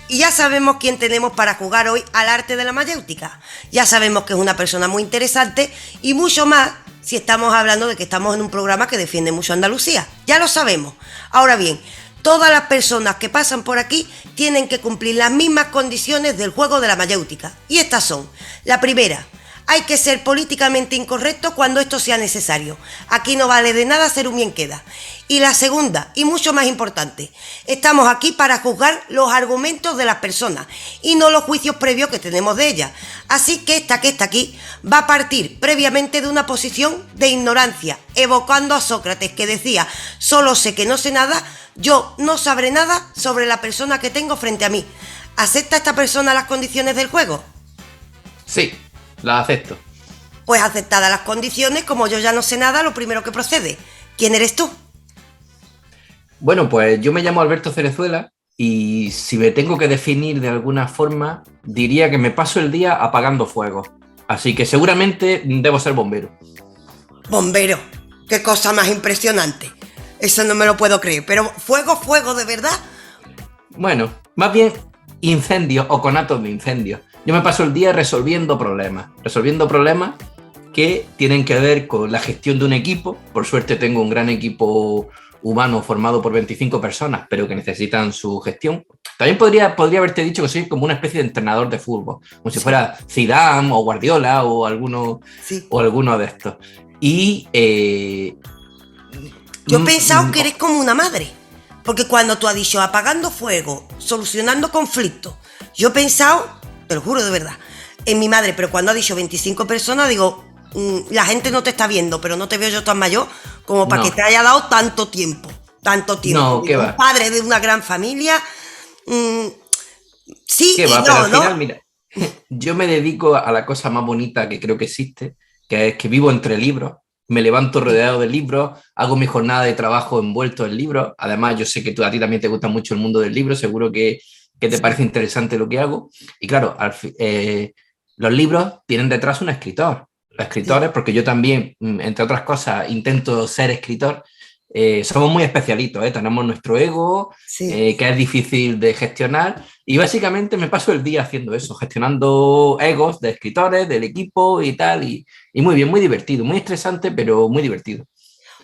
Y ya sabemos quién tenemos para jugar hoy al arte de la mayéutica. Ya sabemos que es una persona muy interesante y mucho más si estamos hablando de que estamos en un programa que defiende mucho a Andalucía. Ya lo sabemos. Ahora bien, todas las personas que pasan por aquí tienen que cumplir las mismas condiciones del juego de la mayéutica. Y estas son: la primera, hay que ser políticamente incorrecto cuando esto sea necesario. Aquí no vale de nada ser un bien queda. Y la segunda, y mucho más importante, estamos aquí para juzgar los argumentos de las personas y no los juicios previos que tenemos de ellas. Así que esta que está aquí va a partir previamente de una posición de ignorancia, evocando a Sócrates, que decía: solo sé que no sé nada, yo no sabré nada sobre la persona que tengo frente a mí. ¿Acepta esta persona las condiciones del juego? Sí, las acepto. Pues aceptadas las condiciones, como yo ya no sé nada, lo primero que procede. ¿Quién eres tú? Bueno, pues yo me llamo Alberto Cerezuela y si me tengo que definir de alguna forma, diría que me paso el día apagando fuegos. Así que seguramente debo ser bombero. Bombero, qué cosa más impresionante. Eso no me lo puedo creer, pero fuego, ¿de verdad? Bueno, más bien incendios o conatos de incendios. Yo me paso el día resolviendo problemas que tienen que ver con la gestión de un equipo. Por suerte tengo un gran equipo humano formado por 25 personas, pero que necesitan su gestión. También podría haberte dicho que soy como una especie de entrenador de fútbol, como si fuera Zidane o Guardiola o alguno de estos. Y yo he pensado que eres como una madre, porque cuando tú has dicho apagando fuego, solucionando conflictos, yo he pensado, te lo juro de verdad, en mi madre, pero cuando ha dicho 25 personas, digo, la gente no te está viendo, pero no te veo yo tan mayor como para que te haya dado tanto tiempo. No, ¿qué va? Un padre de una gran familia. Sí, ¿Qué va? y Pero no, al final, mira, yo me dedico a la cosa más bonita que creo que existe, que es que vivo entre libros, me levanto rodeado de libros, hago mi jornada de trabajo envuelto en libros. Además, yo sé que a ti también te gusta mucho el mundo del libro, seguro que te parece interesante lo que hago. Y claro, los libros tienen detrás un escritor. Los escritores, porque yo también, entre otras cosas, intento ser escritor, somos muy especialitos, tenemos nuestro ego, que es difícil de gestionar, y básicamente me paso el día haciendo eso, gestionando egos de escritores, del equipo y tal, y muy bien, muy divertido, muy estresante, pero muy divertido.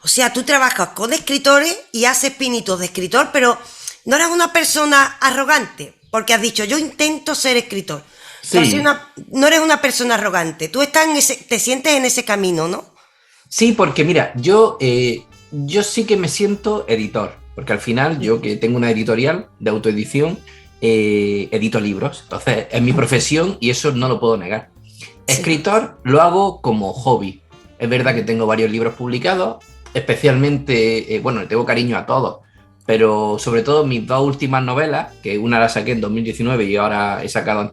O sea, tú trabajas con escritores y haces pinitos de escritor, pero no eres una persona arrogante, porque has dicho, yo intento ser escritor. Sí. No eres una persona arrogante, tú te sientes en ese camino, ¿no? Sí, porque mira, yo sí que me siento editor, porque al final yo que tengo una editorial de autoedición, edito libros, entonces es mi profesión y eso no lo puedo negar. Escritor lo hago como hobby. Es verdad que tengo varios libros publicados, especialmente, bueno, le tengo cariño a todos, pero sobre todo mis dos últimas novelas, que una la saqué en 2019 y ahora he sacado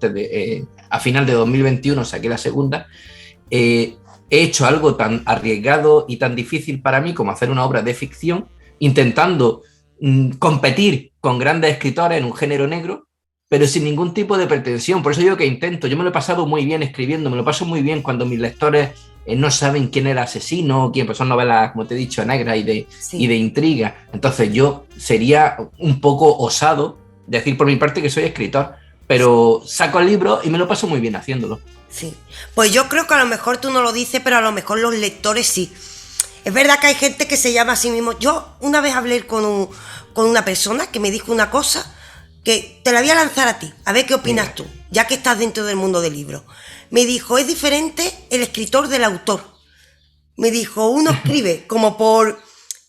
a final de 2021 saqué la segunda. He hecho algo tan arriesgado y tan difícil para mí como hacer una obra de ficción, intentando competir con grandes escritores en un género negro, pero sin ningún tipo de pretensión. Por eso digo que intento. Yo me lo he pasado muy bien escribiendo, me lo paso muy bien cuando mis lectores no saben quién es el asesino, quién, pues son novelas, como te he dicho, negras y de intriga. Entonces yo sería un poco osado decir por mi parte que soy escritor, pero saco el libro y me lo paso muy bien haciéndolo. Sí, pues yo creo que a lo mejor tú no lo dices, pero a lo mejor los lectores sí. Es verdad que hay gente que se llama a sí mismo. Yo una vez hablé con una persona que me dijo una cosa que te la voy a lanzar a ti, a ver qué opinas tú, ya que estás dentro del mundo del libro. Me dijo, es diferente el escritor del autor. Me dijo, uno escribe como por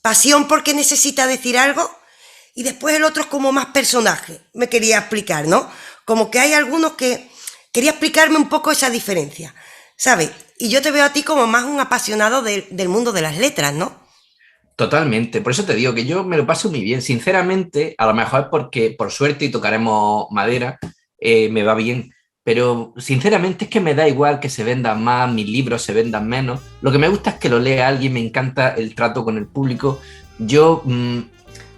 pasión porque necesita decir algo y después el otro es como más personaje. Me quería explicar, ¿no? Como que hay algunos que... Quería explicarme un poco esa diferencia, ¿sabes? Y yo te veo a ti como más un apasionado del mundo de las letras, ¿no? Totalmente, por eso te digo que yo me lo paso muy bien. Sinceramente, a lo mejor es porque por suerte y tocaremos madera, me va bien, pero sinceramente es que me da igual que se vendan más, mis libros se vendan menos. Lo que me gusta es que lo lea alguien, me encanta el trato con el público. Yo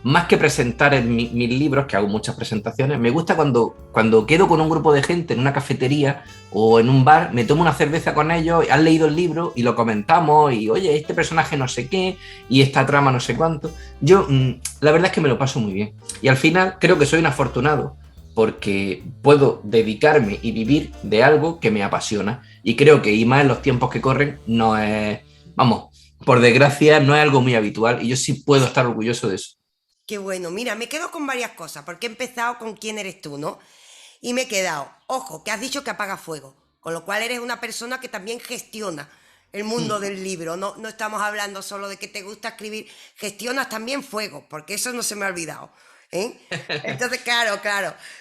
más que presentar mis libros, que hago muchas presentaciones, me gusta cuando quedo con un grupo de gente en una cafetería o en un bar, me tomo una cerveza con ellos, han leído el libro y lo comentamos y, oye, este personaje no sé qué y esta trama no sé cuánto. Yo, la verdad es que me lo paso muy bien. Y al final creo que soy un afortunado porque puedo dedicarme y vivir de algo que me apasiona. Y creo que, y más en los tiempos que corren, no es, vamos, por desgracia, no es algo muy habitual y yo sí puedo estar orgulloso de eso. Qué bueno, mira, me quedo con varias cosas, porque he empezado con quién eres tú, ¿no? Y me he quedado, ojo, que has dicho que apagas fuego, con lo cual eres una persona que también gestiona el mundo del libro, no, no estamos hablando solo de que te gusta escribir, gestionas también fuego, porque eso no se me ha olvidado, ¿eh? Entonces, claro,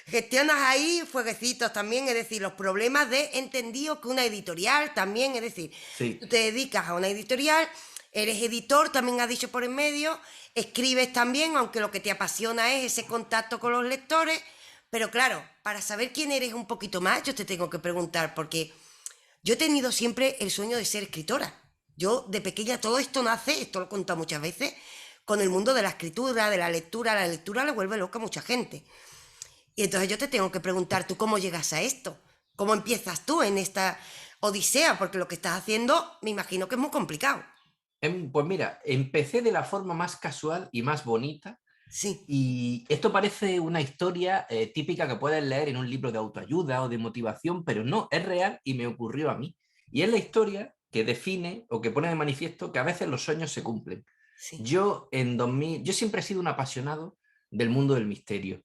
gestionas ahí fueguecitos también, es decir, los problemas de entendido que una editorial también, es decir, Sí. tú te dedicas a una editorial, eres editor, también has dicho por en medio, escribes también, aunque lo que te apasiona es ese contacto con los lectores, pero claro, para saber quién eres un poquito más, yo te tengo que preguntar, porque yo he tenido siempre el sueño de ser escritora. Yo de pequeña todo esto nace, esto lo he contado muchas veces, con el mundo de la escritura, de la lectura. La lectura le vuelve loca a mucha gente. Y entonces yo te tengo que preguntar, ¿tú cómo llegas a esto? ¿Cómo empiezas tú en esta odisea? Porque lo que estás haciendo me imagino que es muy complicado. Pues mira, empecé de la forma más casual y más bonita. Sí, Y esto parece una historia típica que puedes leer en un libro de autoayuda o de motivación, pero no, es real y me ocurrió a mí. Y es la historia que define o que pone de manifiesto que a veces los sueños se cumplen. sí, Yo siempre he sido un apasionado del mundo del misterio,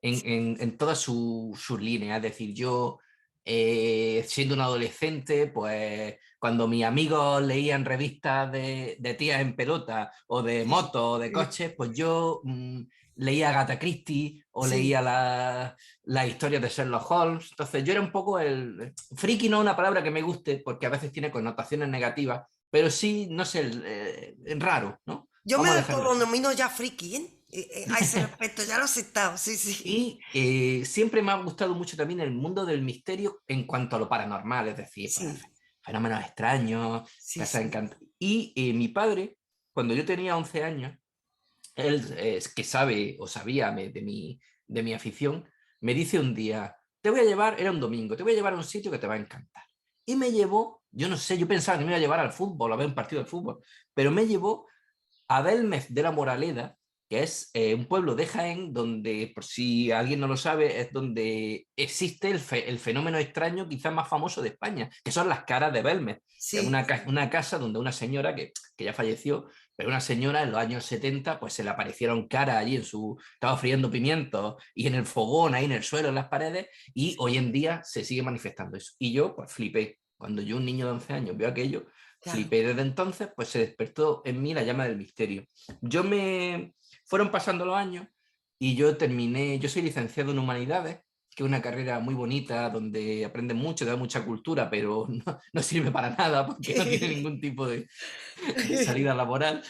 sí, en todas sus líneas. Es decir, yo siendo un adolescente, pues cuando mis amigos leían revistas de tías en pelota o de motos o de coches, pues yo leía Agatha Christie o sí. leía las historias de Sherlock Holmes. Entonces yo era un poco friki, no es una palabra que me guste porque a veces tiene connotaciones negativas, pero sí, no sé, raro, ¿no? Yo me Vamos a dejarlo así. autodenomino ya friki, ¿eh? A ese respecto, ya lo he aceptado, sí, sí. Y siempre me ha gustado mucho también el mundo del misterio en cuanto a lo paranormal, es decir, pues, Sí, fenómenos extraños, sí, casas sí. encantadas. Y mi padre, cuando yo tenía 11 años, él que sabe o sabía de mi afición, me dice un día, te voy a llevar, era un domingo, te voy a llevar a un sitio que te va a encantar. Y me llevó, yo no sé, yo pensaba que me iba a llevar al fútbol, a ver un partido de fútbol, pero me llevó a Belmez de la Moraleda, que es un pueblo de Jaén donde, por si alguien no lo sabe, es donde existe el fenómeno extraño quizás más famoso de España, que son las caras de Belmez, que es Sí, una casa donde una señora que ya falleció, pero una señora en los años 70 pues se le aparecieron caras allí estaba friendo pimientos y en el fogón, ahí en el suelo, en las paredes, y hoy en día se sigue manifestando eso. Y yo pues flipé. Cuando yo, un niño de 11 años, veo aquello, claro. flipé. Desde entonces, pues se despertó en mí la llama del misterio. Yo me... Fueron pasando los años y yo soy licenciado en Humanidades, que es una carrera muy bonita, donde aprendes mucho, te da mucha cultura, pero no sirve para nada porque no tiene ningún tipo de salida laboral.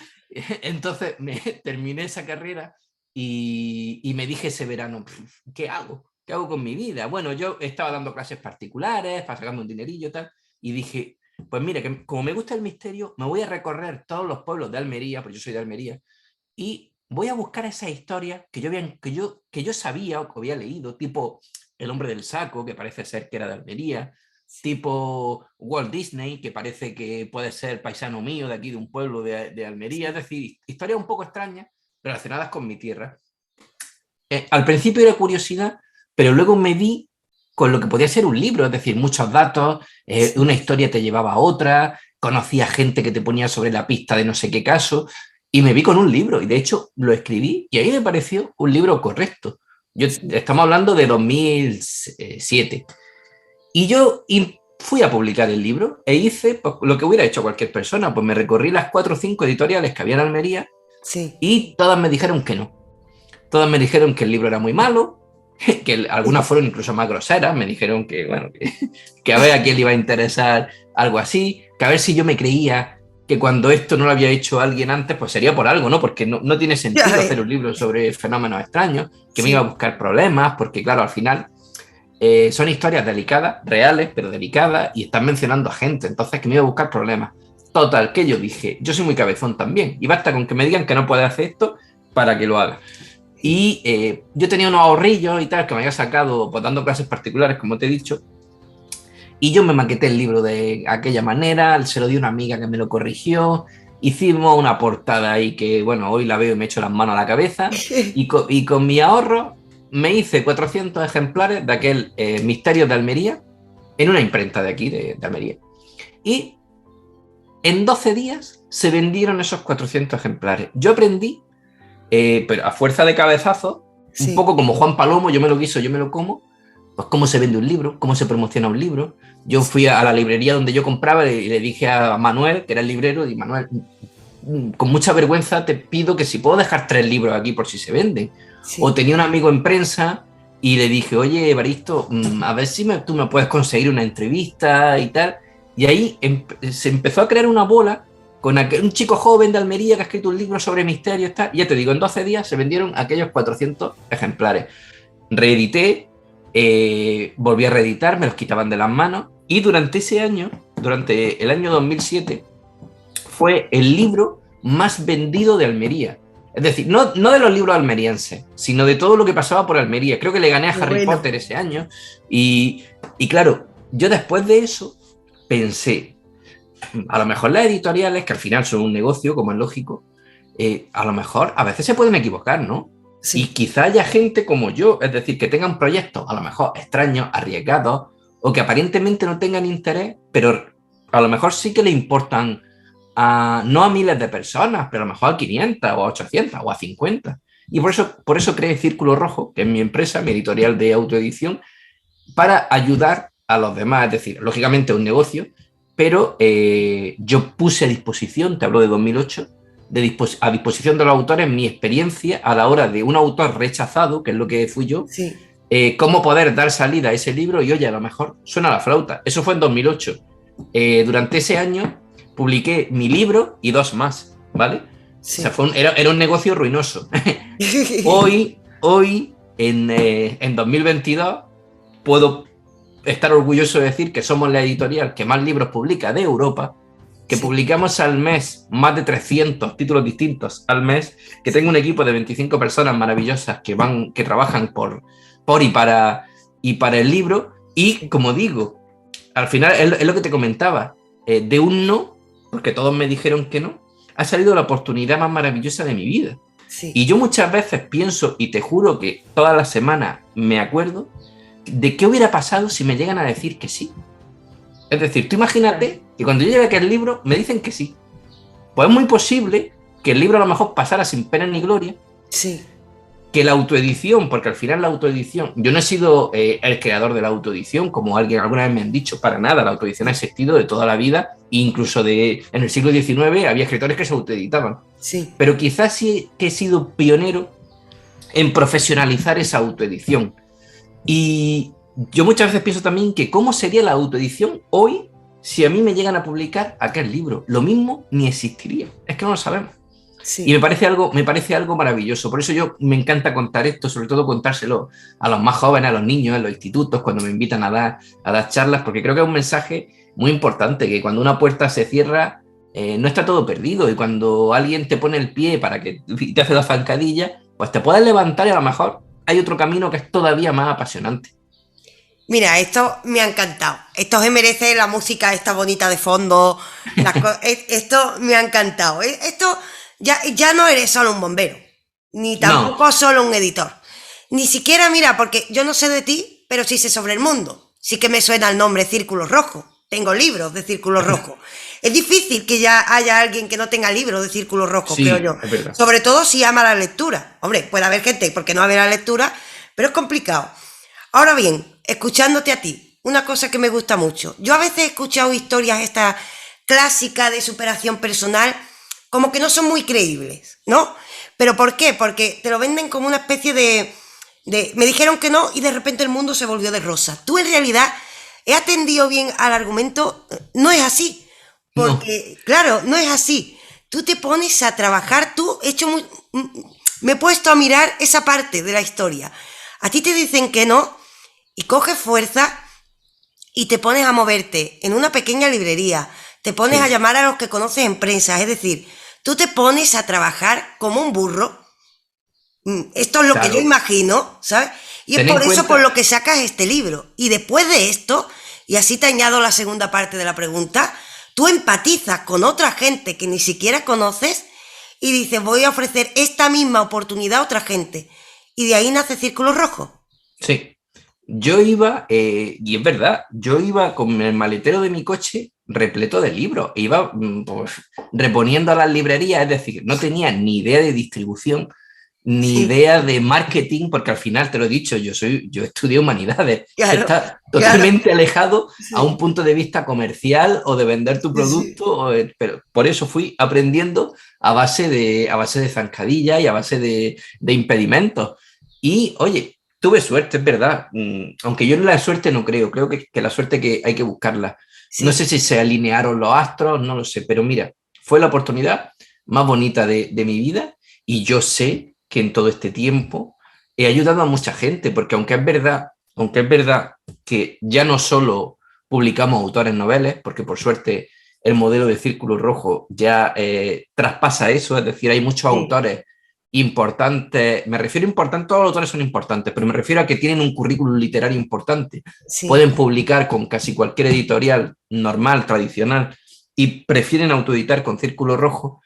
Entonces terminé esa carrera y me dije ese verano, ¿qué hago? ¿Qué hago con mi vida? Bueno, yo estaba dando clases particulares para sacarme un dinerillo y tal, y dije, pues mira, que como me gusta el misterio, me voy a recorrer todos los pueblos de Almería, porque yo soy de Almería, y voy a buscar esas historias que yo sabía o que había leído, tipo El hombre del saco, que parece ser que era de Almería, tipo Walt Disney, que parece que puede ser paisano mío de aquí, de un pueblo de Almería, es Sí, decir, historias un poco extrañas relacionadas con mi tierra. Al principio era curiosidad, pero luego me vi con lo que podía ser un libro, es decir, muchos datos, una sí. historia te llevaba a otra, conocía gente que te ponía sobre la pista de no sé qué caso, y me vi con un libro, y de hecho lo escribí, y ahí me pareció un libro correcto. Sí. Estamos hablando de 2007. Y yo fui a publicar el libro e hice pues, lo que hubiera hecho cualquier persona, pues me recorrí las 4 o 5 editoriales que había en Almería Sí. y todas me dijeron que no. Todas me dijeron que el libro era muy malo, que algunas fueron incluso más groseras, me dijeron que, bueno, que a ver a quién le iba a interesar algo así, que a ver si yo me creía que cuando esto no lo había hecho alguien antes, pues sería por algo, ¿no? Porque no tiene Ya sentido hacer ves. un libro sobre fenómenos extraños, que me iba a Sí. buscar problemas, porque claro, al final son historias delicadas, reales, pero delicadas, y están mencionando a gente, entonces que me iba a buscar problemas. Total, que yo dije, yo soy muy cabezón también, y basta con que me digan que no puede hacer esto para que lo haga. Y yo tenía unos ahorrillos y tal que me había sacado pues, dando clases particulares, como te he dicho, y yo me maqueté el libro de aquella manera, se lo di a una amiga que me lo corrigió, hicimos una portada ahí que, bueno, hoy la veo y me echo las manos a la cabeza, y con mi ahorro me hice 400 ejemplares de aquel Misterios de Almería en una imprenta de aquí, de Almería. Y en 12 días se vendieron esos 400 ejemplares. Yo aprendí, pero a fuerza de cabezazos, un poco como Juan Palomo, yo me lo guiso, yo me lo como, pues cómo se vende un libro, cómo se promociona un libro. Yo fui a la librería donde yo compraba y le dije a Manuel, que era el librero, y Manuel, con mucha vergüenza te pido que si puedo dejar 3 libros aquí por si se venden. Sí. O tenía un amigo en prensa y le dije, oye, Evaristo, a ver si tú me puedes conseguir una entrevista y tal. Y ahí se empezó a crear una bola con un chico joven de Almería que ha escrito un libro sobre misterios y tal. Y ya te digo, en 12 días se vendieron aquellos 400 ejemplares. Reedité, volví a reeditar, me los quitaban de las manos. Y durante ese año, durante el año 2007, fue el libro más vendido de Almería. Es decir, no de los libros almerienses, sino de todo lo que pasaba por Almería. Creo que le gané a Harry Potter ese año. Y claro, yo después de eso pensé, a lo mejor las editoriales, que al final son un negocio, como es lógico, a lo mejor a veces se pueden equivocar, ¿no? Sí. Y quizá haya gente como yo, es decir, que tengan proyectos a lo mejor extraños, arriesgados, o que aparentemente no tengan interés, pero a lo mejor sí que le importan no a miles de personas, pero a lo mejor a 500 o a 800 o a 50. Y por eso creé Círculo Rojo, que es mi empresa, mi editorial de autoedición, para ayudar a los demás. Es decir, lógicamente es un negocio, pero yo puse a disposición, te hablo de 2008, a disposición de los autores mi experiencia a la hora de un autor rechazado, que es lo que fui yo, sí. Cómo poder dar salida a ese libro y, oye, a lo mejor suena la flauta. Eso fue en 2008. Durante ese año publiqué mi libro y 2 más, ¿vale? Sí. O sea, era un negocio ruinoso. Hoy en 2022, puedo estar orgulloso de decir que somos la editorial que más libros publica de Europa, que sí. Publicamos al mes más de 300 títulos distintos al mes, que tengo un equipo de 25 personas maravillosas que trabajan por y para el libro, y como digo, al final es lo que te comentaba, de un no, porque todos me dijeron que no, ha salido la oportunidad más maravillosa de mi vida. Sí. Y yo muchas veces pienso, y te juro que todas las semanas me acuerdo, de qué hubiera pasado si me llegan a decir que sí. Es decir, tú imagínate que cuando yo llegue a aquel libro me dicen que sí. Pues es muy posible que el libro a lo mejor pasara sin pena ni gloria. Sí. Que la autoedición, porque al final la autoedición, yo no he sido el creador de la autoedición, como alguna vez me han dicho, para nada, la autoedición ha existido de toda la vida, incluso en el siglo XIX había escritores que se autoeditaban. Sí. Pero quizás sí que he sido pionero en profesionalizar esa autoedición. Y yo muchas veces pienso también que cómo sería la autoedición hoy si a mí me llegan a publicar aquel libro. Lo mismo ni existiría, es que no lo sabemos. Sí. Y me parece algo maravilloso. Por eso me encanta contar esto, sobre todo contárselo a los más jóvenes, a los niños, en los institutos, cuando me invitan a dar charlas, porque creo que es un mensaje muy importante, que cuando una puerta se cierra, no está todo perdido, y cuando alguien te pone el pie para que te hace la zancadilla, pues te puedes levantar y a lo mejor hay otro camino que es todavía más apasionante. Mira, esto me ha encantado. Esto se merece la música esta bonita de fondo. Esto me ha encantado. Esto ya no eres solo un bombero, ni tampoco solo un editor. Ni siquiera, mira, porque yo no sé de ti, pero sí sé sobre el mundo. Sí que me suena el nombre Círculo Rojo. Tengo libros de Círculo Rojo. Es difícil que ya haya alguien que no tenga libros de Círculo Rojo, sí, creo yo. Sobre todo si ama la lectura. Hombre, puede haber gente porque no ama la lectura, pero es complicado. Ahora bien, escuchándote a ti, una cosa que me gusta mucho. Yo a veces he escuchado historias estas clásicas de superación personal, como que no son muy creíbles, ¿no? ¿Pero por qué? Porque te lo venden como una especie de me dijeron que no y de repente el mundo se volvió de rosa. Tú en realidad he atendido bien al argumento, no es así. Porque, no. Claro, no es así. Tú te pones a trabajar, me he puesto a mirar esa parte de la historia. A ti te dicen que no y coges fuerza y te pones a moverte en una pequeña librería, te pones a llamar a los que conoces en prensa, es decir, tú te pones a trabajar como un burro. Esto es lo que yo imagino, ¿sabes? Y es por eso por lo que sacas este libro. Y después de esto, y así te añado la segunda parte de la pregunta, tú empatizas con otra gente que ni siquiera conoces y dices, voy a ofrecer esta misma oportunidad a otra gente. y de ahí nace Círculo Rojo. Sí. Yo iba, y es verdad, yo iba con el maletero de mi coche repleto de libros. Iba pues, reponiendo a las librerías, es decir, no tenía ni idea de distribución, ni Sí, idea de marketing, porque al final te lo he dicho, yo estudié humanidades, claro, está claro. totalmente alejado a un Sí, punto de vista comercial o de vender tu sí, sí. producto, pero por eso fui aprendiendo a base de zancadilla y a base de impedimentos. Y oye, tuve suerte, es verdad, aunque yo en la suerte no creo, creo que la suerte que hay que buscarla. No sé Sí, si se alinearon los astros, no lo sé, pero mira, fue la oportunidad más bonita de mi vida y yo sé que en todo este tiempo he ayudado a mucha gente, porque aunque es verdad que ya no solo publicamos autores noveles, porque por suerte el modelo de Círculo Rojo ya traspasa eso, es decir, hay muchos sí, autores importantes, me refiero a importantes, todos los autores son importantes, pero me refiero a que tienen un currículum literario importante, sí, pueden publicar con casi cualquier editorial normal, tradicional, y prefieren autoeditar con Círculo Rojo,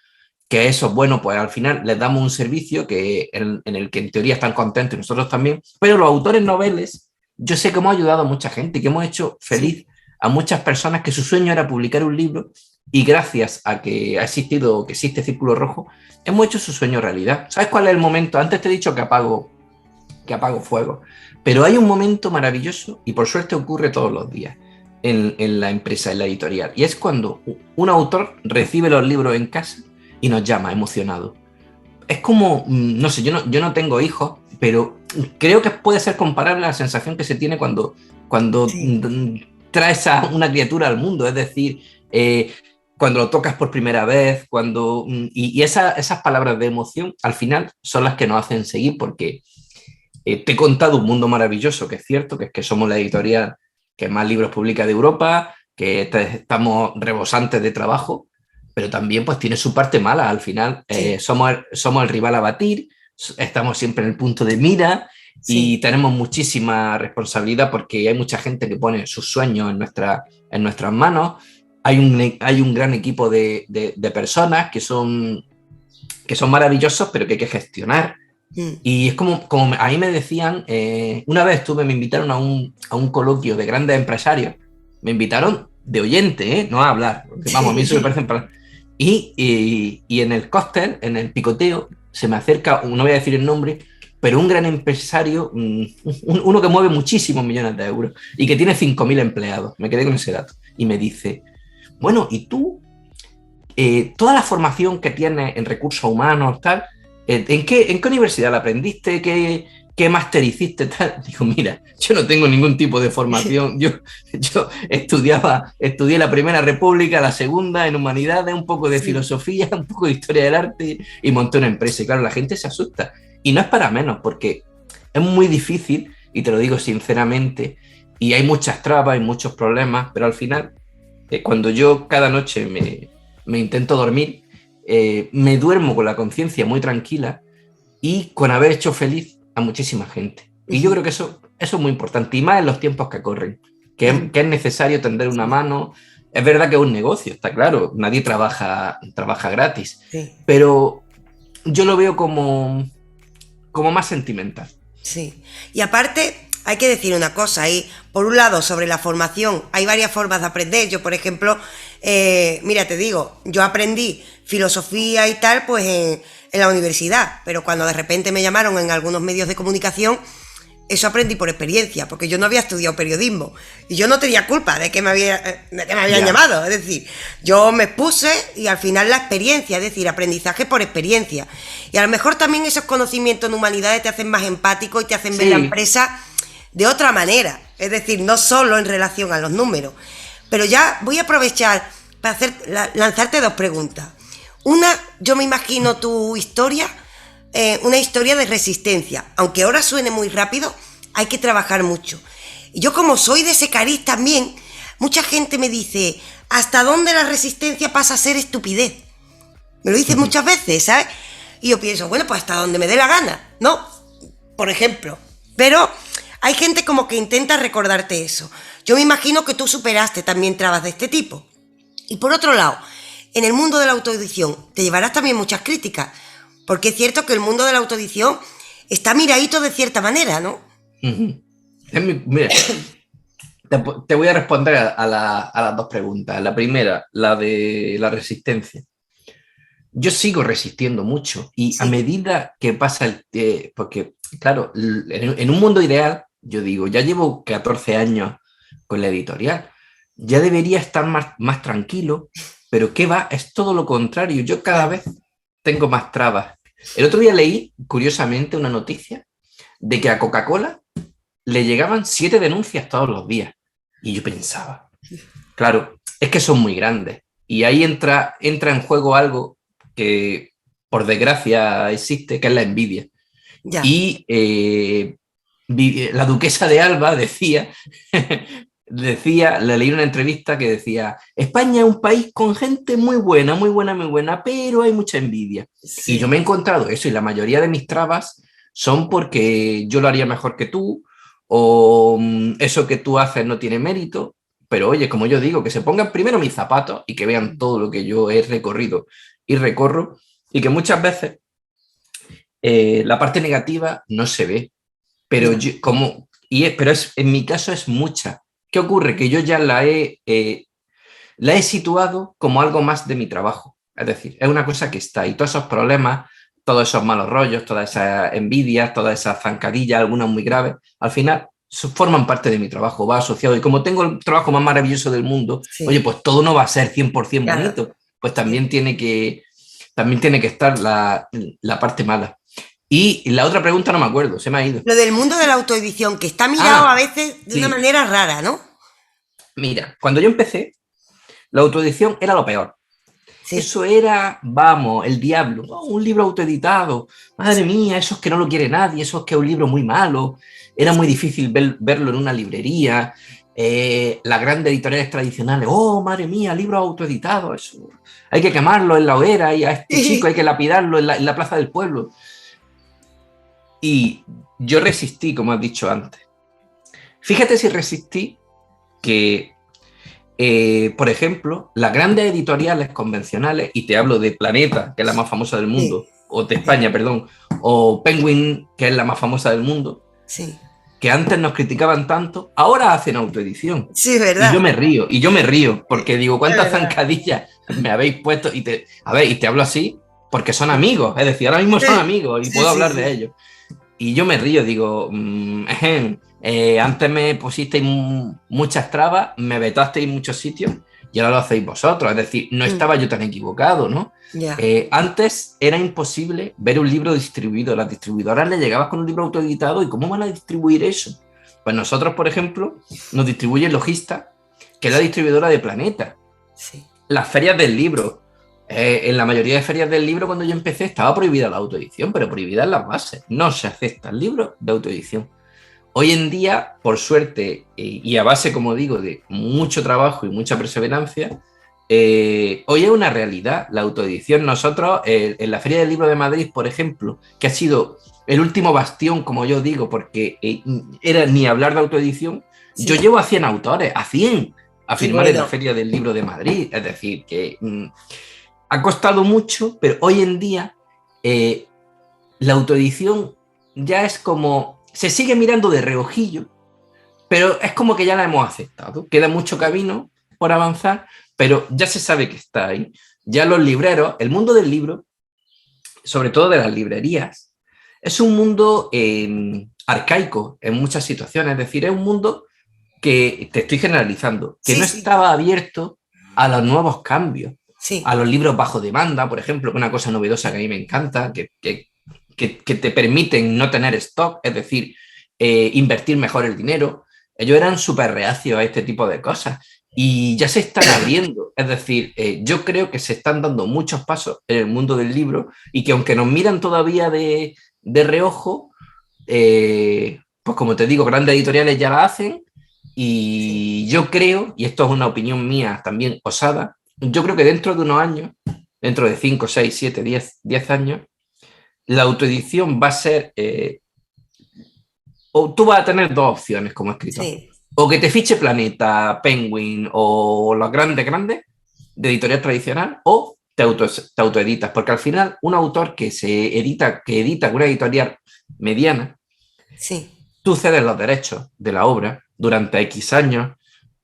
que eso, bueno, pues al final les damos un servicio en el que en teoría están contentos y nosotros también, pero los autores noveles, yo sé que hemos ayudado a mucha gente, que hemos hecho sí. feliz a muchas personas que su sueño era publicar un libro y gracias a que ha existido, que existe Círculo Rojo, hemos hecho su sueño realidad. ¿Sabes cuál es el momento? Antes te he dicho que apago fuego, pero hay un momento maravilloso y por suerte ocurre todos los días en la empresa, en la editorial, y es cuando un autor recibe los libros en casa y nos llama emocionado. Es como, no sé, yo no tengo hijos, pero creo que puede ser comparable a la sensación que se tiene cuando Sí. traes a una criatura al mundo, es decir, cuando lo tocas por primera vez, esas palabras de emoción al final son las que nos hacen seguir, porque te he contado un mundo maravilloso, que es cierto, que es que somos la editorial que más libros publica de Europa, que estamos rebosantes de trabajo, pero también pues tiene su parte mala. Al final Sí, somos el rival a batir, estamos siempre en el punto de mira y sí, tenemos muchísima responsabilidad porque hay mucha gente que pone sus sueños en nuestras manos. Hay un gran equipo de personas que son maravillosos, pero que hay que gestionar. mm, Y es como a mí me decían, una vez me invitaron a un coloquio de grandes empresarios, me invitaron de oyente, no a hablar, porque vamos, a mí eso me sí, parece... Y en el cóctel, en el picoteo, se me acerca, no voy a decir el nombre, pero un gran empresario, uno que mueve muchísimos millones de euros y que tiene 5.000 empleados, me quedé con ese dato, y me dice, bueno, ¿y tú toda la formación que tienes en recursos humanos, tal, en qué universidad la aprendiste? ¿Qué máster hiciste? Tal? Digo, mira, yo no tengo ningún tipo de formación. Yo estudié la Primera República, la Segunda en Humanidades, un poco de sí, filosofía, un poco de historia del arte y monté una empresa. Y claro, la gente se asusta. Y no es para menos, porque es muy difícil, y te lo digo sinceramente, y hay muchas trabas y muchos problemas, pero al final, cuando yo cada noche me intento dormir, me duermo con la conciencia muy tranquila y con haber hecho feliz a muchísima gente. Y yo ujú, creo que eso es muy importante, y más en los tiempos que corren, que es necesario tender una sí, mano. Es verdad que es un negocio, está claro, nadie trabaja gratis, sí. pero yo lo veo como más sentimental. Sí, y aparte hay que decir una cosa ahí, por un lado sobre la formación, hay varias formas de aprender. Yo, por ejemplo, mira, te digo, yo aprendí filosofía y tal, pues en la universidad, pero cuando de repente me llamaron en algunos medios de comunicación, eso aprendí por experiencia, porque yo no había estudiado periodismo y yo no tenía culpa de que de que me habían Ya, llamado. Es decir, yo me puse y al final la experiencia, es decir, aprendizaje por experiencia. Y a lo mejor también esos conocimientos en humanidades te hacen más empático y te hacen ver la sí, empresa de otra manera. Es decir, no solo en relación a los números. Pero ya voy a aprovechar para lanzarte dos preguntas. Una, yo me imagino tu historia, una historia de resistencia. Aunque ahora suene muy rápido, hay que trabajar mucho. Y yo como soy de ese cariz también, mucha gente me dice, ¿hasta dónde la resistencia pasa a ser estupidez? Me lo dicen muchas veces, ¿sabes? Y yo pienso, bueno, pues hasta donde me dé la gana, ¿no? Por ejemplo. Pero hay gente como que intenta recordarte eso. Yo me imagino que tú superaste también trabas de este tipo. Y por otro lado, en el mundo de la autoedición te llevarás también muchas críticas, porque es cierto que el mundo de la autoedición está miradito de cierta manera, ¿no? Mira, te voy a responder a las dos preguntas. La primera, la de la resistencia. Yo sigo resistiendo mucho y a Sí, medida que pasa porque claro, en un mundo ideal, yo digo, ya llevo 14 años con la editorial, ya debería estar más tranquilo, pero ¿qué va? Es todo lo contrario, yo cada claro. vez tengo más trabas. El otro día leí, curiosamente, una noticia de que a Coca-Cola le llegaban 7 denuncias todos los días. Y yo pensaba, claro, es que son muy grandes. Y ahí entra en juego algo que, por desgracia, existe, que es la envidia. Ya. Y la duquesa de Alba decía, le leí una entrevista que decía, España es un país con gente muy buena, muy buena, muy buena, pero hay mucha envidia. Y yo Sí. me he encontrado eso y la mayoría de mis trabas son porque yo lo haría mejor que tú o eso que tú haces no tiene mérito. Pero oye, como yo digo, que se pongan primero mis zapatos y que vean todo lo que yo he recorrido y recorro y que muchas veces la parte negativa no se ve, pero Ya. en mi caso es mucha. ¿Qué ocurre? Que yo ya la he situado como algo más de mi trabajo. Es decir, es una cosa que está y todos esos problemas, todos esos malos rollos, todas esas envidias, todas esas zancadillas, algunas muy graves, al final forman parte de mi trabajo, va asociado. Y como tengo el trabajo más maravilloso del mundo, oye, Sí. pues todo no va a ser 100% Claro. bonito, pues Sí. también tiene que estar la parte mala. Y la otra pregunta no me acuerdo, se me ha ido. Lo del mundo de la autoedición, que está mirado a Ah, veces de una sí. manera rara, ¿no? Mira, cuando yo empecé, la autoedición era lo peor. Sí. Eso era, vamos, el diablo. Oh, un libro autoeditado. Madre mía, eso es que no lo quiere nadie, eso es que es un libro muy malo. Era muy Sí. difícil verlo en una librería. Las grandes editoriales tradicionales, oh, madre mía, libro autoeditado. Eso. Hay que quemarlo en la hoguera y a este chico hay que lapidarlo en la plaza del pueblo. Y yo resistí, como has dicho antes. Fíjate si resistí que por ejemplo, las grandes editoriales convencionales, y te hablo de Planeta, que es la más famosa del Sí. mundo, o de Sí. España, perdón, o Penguin, que es la más famosa del mundo, Sí. que antes nos criticaban tanto, ahora hacen autoedición. Sí, es Y yo verdad. me río, Sí, porque digo, es ¿cuántas verdad. zancadillas me habéis puesto? Y te hablo así porque son amigos, es decir, ahora mismo son Sí, amigos y sí, puedo sí, hablar de sí. ellos. Y yo me río, digo, antes me pusisteis muchas trabas, me vetasteis en muchos sitios y ahora lo hacéis vosotros. Es decir, no Mm. estaba yo tan equivocado, ¿no? Ya. Antes era imposible ver un libro distribuido. Las distribuidoras le llegabas con un libro autoeditado y ¿cómo van a distribuir eso? Pues nosotros, por ejemplo, nos distribuye Logista, que es la Sí. distribuidora de Planeta. Sí. Las ferias del libro. En la mayoría de ferias del libro, cuando yo empecé, estaba prohibida la autoedición, pero prohibida en las bases. No se aceptan libros de autoedición. Hoy en día, por suerte, y a base, como digo, de mucho trabajo y mucha perseverancia, hoy es una realidad la autoedición. Nosotros, en la Feria del Libro de Madrid, por ejemplo, que ha sido el último bastión, como yo digo, porque era ni hablar de autoedición, yo Sí. llevo a 100 autores, a 100, a firmar en la Bueno. Feria del Libro de Madrid. Es decir, que ha costado mucho, pero hoy en día eh, la autoedición ya es como, se sigue mirando de reojillo, pero es como que ya la hemos aceptado. Queda mucho camino por avanzar, pero ya se sabe que está ahí. Ya los libreros, el mundo del libro, sobre todo de las librerías, es un mundo arcaico en muchas situaciones, es decir, es un mundo que, te estoy generalizando, que Sí, no sí. estaba abierto a los nuevos cambios, a Sí. los libros bajo demanda, por ejemplo, que es una cosa novedosa que a mí me encanta, que te permiten no tener stock, es decir, invertir mejor el dinero. Ellos eran súper reacios a este tipo de cosas y ya se están abriendo. Es decir, yo creo que se están dando muchos pasos en el mundo del libro y que aunque nos miran todavía de reojo, pues como te digo, grandes editoriales ya la hacen Sí. y yo creo, y esto es una opinión mía también osada, yo creo que dentro de unos años, dentro de 5 6 7 10 años, la autoedición va a ser, o tú vas a tener dos opciones como escritor. Sí. O que te fiche Planeta, Penguin o los grandes de editorial tradicional, o te autoeditas, porque al final un autor que edita una editorial mediana, Sí, tú cedes los derechos de la obra durante X años,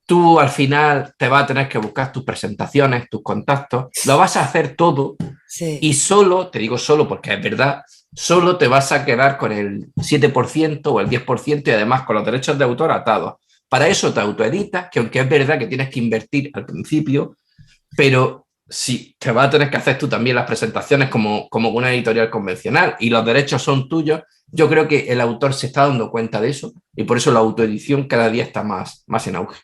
tú al final te vas a tener que buscar tus presentaciones, tus contactos, lo vas a hacer todo sí. y solo, te digo solo porque es verdad, solo te vas a quedar con el 7% o el 10% y además con los derechos de autor atados. Para eso te autoeditas, que aunque es verdad que tienes que invertir al principio, pero sí, te vas a tener que hacer tú también las presentaciones como una editorial convencional y los derechos son tuyos. Yo creo que el autor se está dando cuenta de eso y por eso la autoedición cada día está más en auge.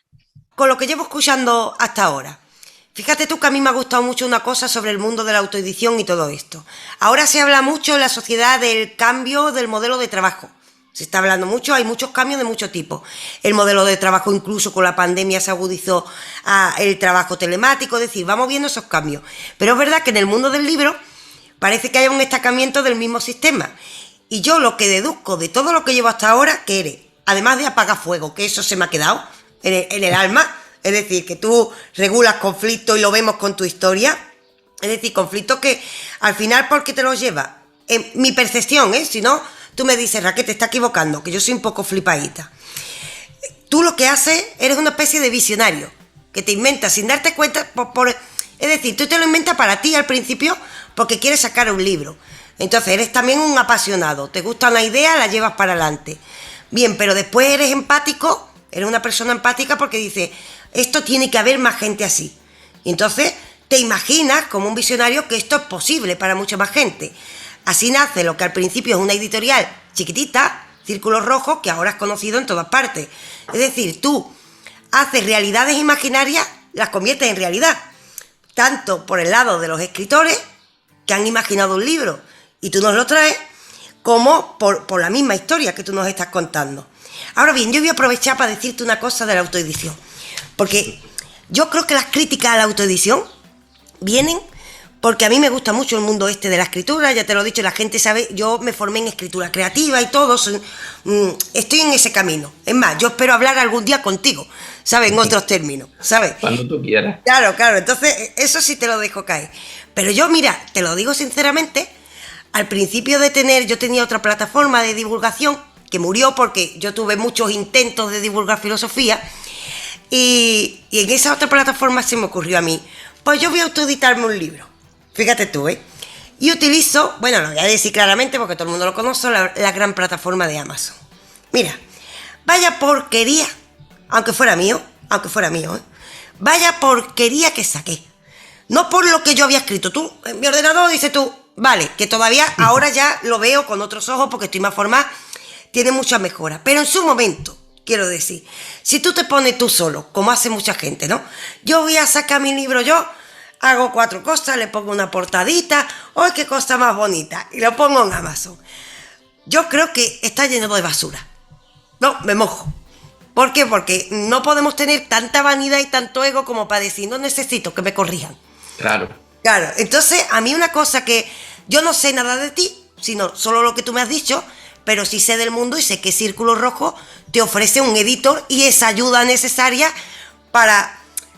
Con lo que llevo escuchando hasta ahora, fíjate tú que a mí me ha gustado mucho una cosa sobre el mundo de la autoedición y todo esto. Ahora se habla mucho en la sociedad del cambio del modelo de trabajo. Se está hablando mucho, hay muchos cambios de mucho tipo. El modelo de trabajo, incluso con la pandemia, se agudizó el trabajo telemático, es decir, vamos viendo esos cambios. Pero es verdad que en el mundo del libro parece que hay un estancamiento del mismo sistema. Y yo lo que deduzco de todo lo que llevo hasta ahora, que eres, además de apagafuego, que eso se me ha quedado en el alma, es decir, que tú regulas conflictos y lo vemos con tu historia, es decir, conflictos que al final, ¿por qué te los llevas? En mi percepción, si no, tú me dices, Raquel, te está equivocando, que yo soy un poco flipadita. Tú lo que haces, eres una especie de visionario, que te inventas sin darte cuenta, es decir, tú te lo inventas para ti al principio porque quieres sacar un libro. Entonces eres también un apasionado, te gusta una idea, la llevas para adelante. Bien, pero después eres empático, eres una persona empática porque dices, esto tiene que haber más gente así. Y entonces te imaginas como un visionario que esto es posible para mucha más gente. Así nace lo que al principio es una editorial chiquitita, Círculo Rojo, que ahora es conocido en todas partes. Es decir, tú haces realidades imaginarias, las conviertes en realidad, tanto por el lado de los escritores que han imaginado un libro y tú nos lo traes, como por la misma historia que tú nos estás contando. Ahora bien, yo voy a aprovechar para decirte una cosa de la autoedición, porque yo creo que las críticas a la autoedición vienen porque a mí me gusta mucho el mundo este de la escritura, ya te lo he dicho, la gente sabe, yo me formé en escritura creativa y todo, estoy en ese camino. Es más, yo espero hablar algún día contigo, ¿sabes? En otros términos, ¿sabes? Cuando tú quieras. Claro, entonces eso sí te lo dejo caer. Pero yo, mira, te lo digo sinceramente, al principio yo tenía otra plataforma de divulgación que murió porque yo tuve muchos intentos de divulgar filosofía y en esa otra plataforma se me ocurrió a mí, pues yo voy a autoeditarme un libro. Fíjate tú, Y utilizo, bueno, lo voy a decir claramente porque todo el mundo lo conoce, la gran plataforma de Amazon. Mira, vaya porquería, aunque fuera mío, vaya porquería que saqué. No por lo que yo había escrito. Tú, en mi ordenador, dices tú, vale, que todavía ahora ya lo veo con otros ojos porque estoy más formada, tiene muchas mejoras. Pero en su momento, quiero decir, si tú te pones tú solo, como hace mucha gente, ¿no? Yo voy a sacar mi libro yo, hago 4 cosas, le pongo una portadita, ¡ay, qué cosa más bonita! Y lo pongo en Amazon. Yo creo que está lleno de basura. No, me mojo. ¿Por qué? Porque no podemos tener tanta vanidad y tanto ego como para decir, no necesito que me corrijan. Claro. Claro, entonces a mí una cosa que yo no sé nada de ti, sino solo lo que tú me has dicho, pero sí sé del mundo y sé que Círculo Rojo te ofrece un editor y esa ayuda necesaria para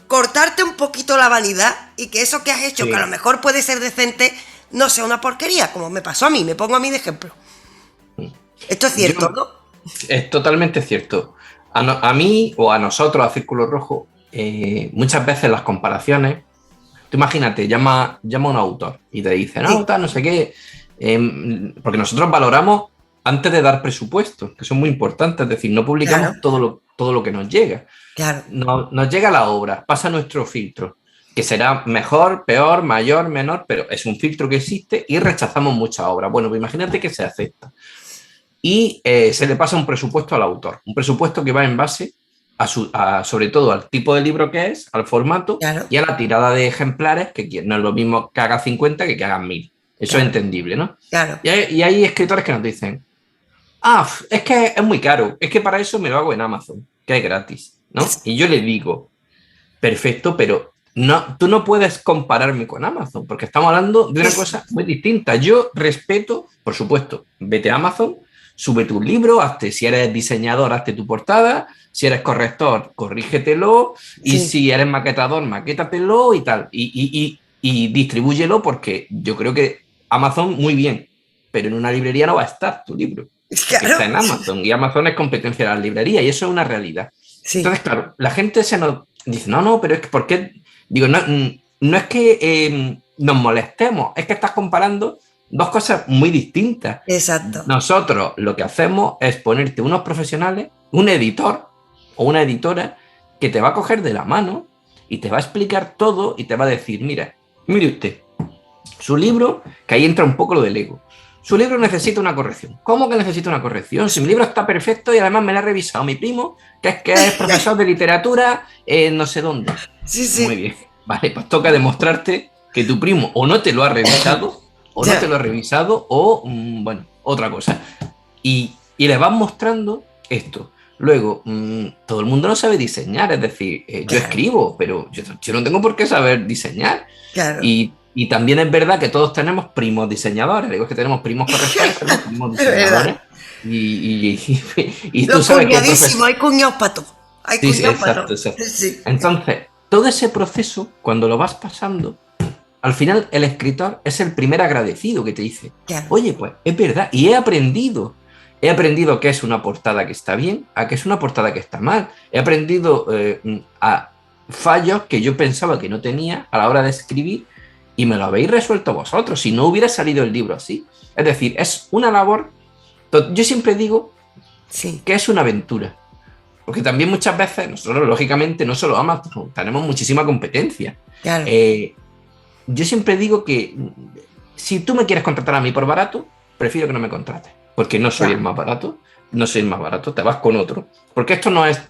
cortarte un poquito la vanidad y que eso que has hecho, sí, que a lo mejor puede ser decente, no sea una porquería, como me pasó a mí, me pongo a mí de ejemplo. Esto es cierto, ¿no? Es totalmente cierto. A mí o a nosotros, a Círculo Rojo, muchas veces las comparaciones, tú imagínate, llama a un autor y te dice, no, tal, no sé qué, porque nosotros valoramos antes de dar presupuestos, que son muy importantes, es decir, no publicamos todo lo que nos llega. Claro. Nos llega la obra, pasa nuestro filtro, que será mejor, peor, mayor, menor, pero es un filtro que existe y rechazamos muchas obras. Bueno, pues imagínate que se acepta. Y se le pasa un presupuesto al autor, un presupuesto que va en base sobre todo al tipo de libro que es, al formato, claro, y a la tirada de ejemplares, que no es lo mismo que haga 50 que hagan 1000. Eso claro, es entendible, ¿no? Claro. Y hay escritores que nos dicen, es que es muy caro, es que para eso me lo hago en Amazon, que es gratis, ¿no? Y yo le digo, perfecto, pero no, tú no puedes compararme con Amazon, porque estamos hablando de una cosa muy distinta. Yo respeto, por supuesto, vete a Amazon, sube tu libro, si eres diseñador, hazte tu portada, si eres corrector, corrígetelo, y si eres maquetador, maquétatelo y tal. Y y distribúyelo porque yo creo que Amazon muy bien, pero en una librería no va a estar tu libro. Que Claro. está en Amazon y Amazon es competencia de la librería y eso es una realidad. Sí, Entonces, claro, la gente se nos dice, no, pero es que, ¿por qué? Digo, no, no es que nos molestemos, es que estás comparando dos cosas muy distintas. exacto. Nosotros lo que hacemos es ponerte unos profesionales, un editor o una editora que te va a coger de la mano y te va a explicar todo y te va a decir, mira, mire usted, su libro, que ahí entra un poco lo del ego. Su libro necesita una corrección. ¿Cómo que necesita una corrección? Si mi libro está perfecto y además me lo ha revisado mi primo, que es profesor de literatura no sé dónde. Sí, Muy sí. bien. Vale, pues toca demostrarte que tu primo o no te lo ha revisado, o no te Ya, lo ha revisado, o, bueno, otra cosa. Y le vas mostrando esto. Luego, todo el mundo no sabe diseñar, es decir, yo claro, escribo, pero yo no tengo por qué saber diseñar. claro. Y también es verdad que todos tenemos primos diseñadores, digo, es que tenemos primos correctores, tenemos primos Es verdad. diseñadores, y tú Los sabes que hay profesores. cuñadísimos, hay cuñados para todo. Hay Sí, sí, cuñados para todo. exacto, exacto. Sí, Entonces, todo ese proceso, cuando lo vas pasando, al final el escritor es el primer agradecido que te dice, claro. oye, pues es verdad, y he aprendido que es una portada que está bien, a que es una portada que está mal, he aprendido a fallos que yo pensaba que no tenía a la hora de escribir y me lo habéis resuelto vosotros, si no hubiera salido el libro así. Es decir, es una labor, yo siempre digo Sí, que es una aventura. Porque también muchas veces nosotros, lógicamente, no solo Amazon, tenemos muchísima competencia. claro. Eh, yo siempre digo que si tú me quieres contratar a mí por barato, prefiero que no me contrates. Porque no soy el Ya, más barato, no soy el más barato, te vas con otro. Porque esto no es,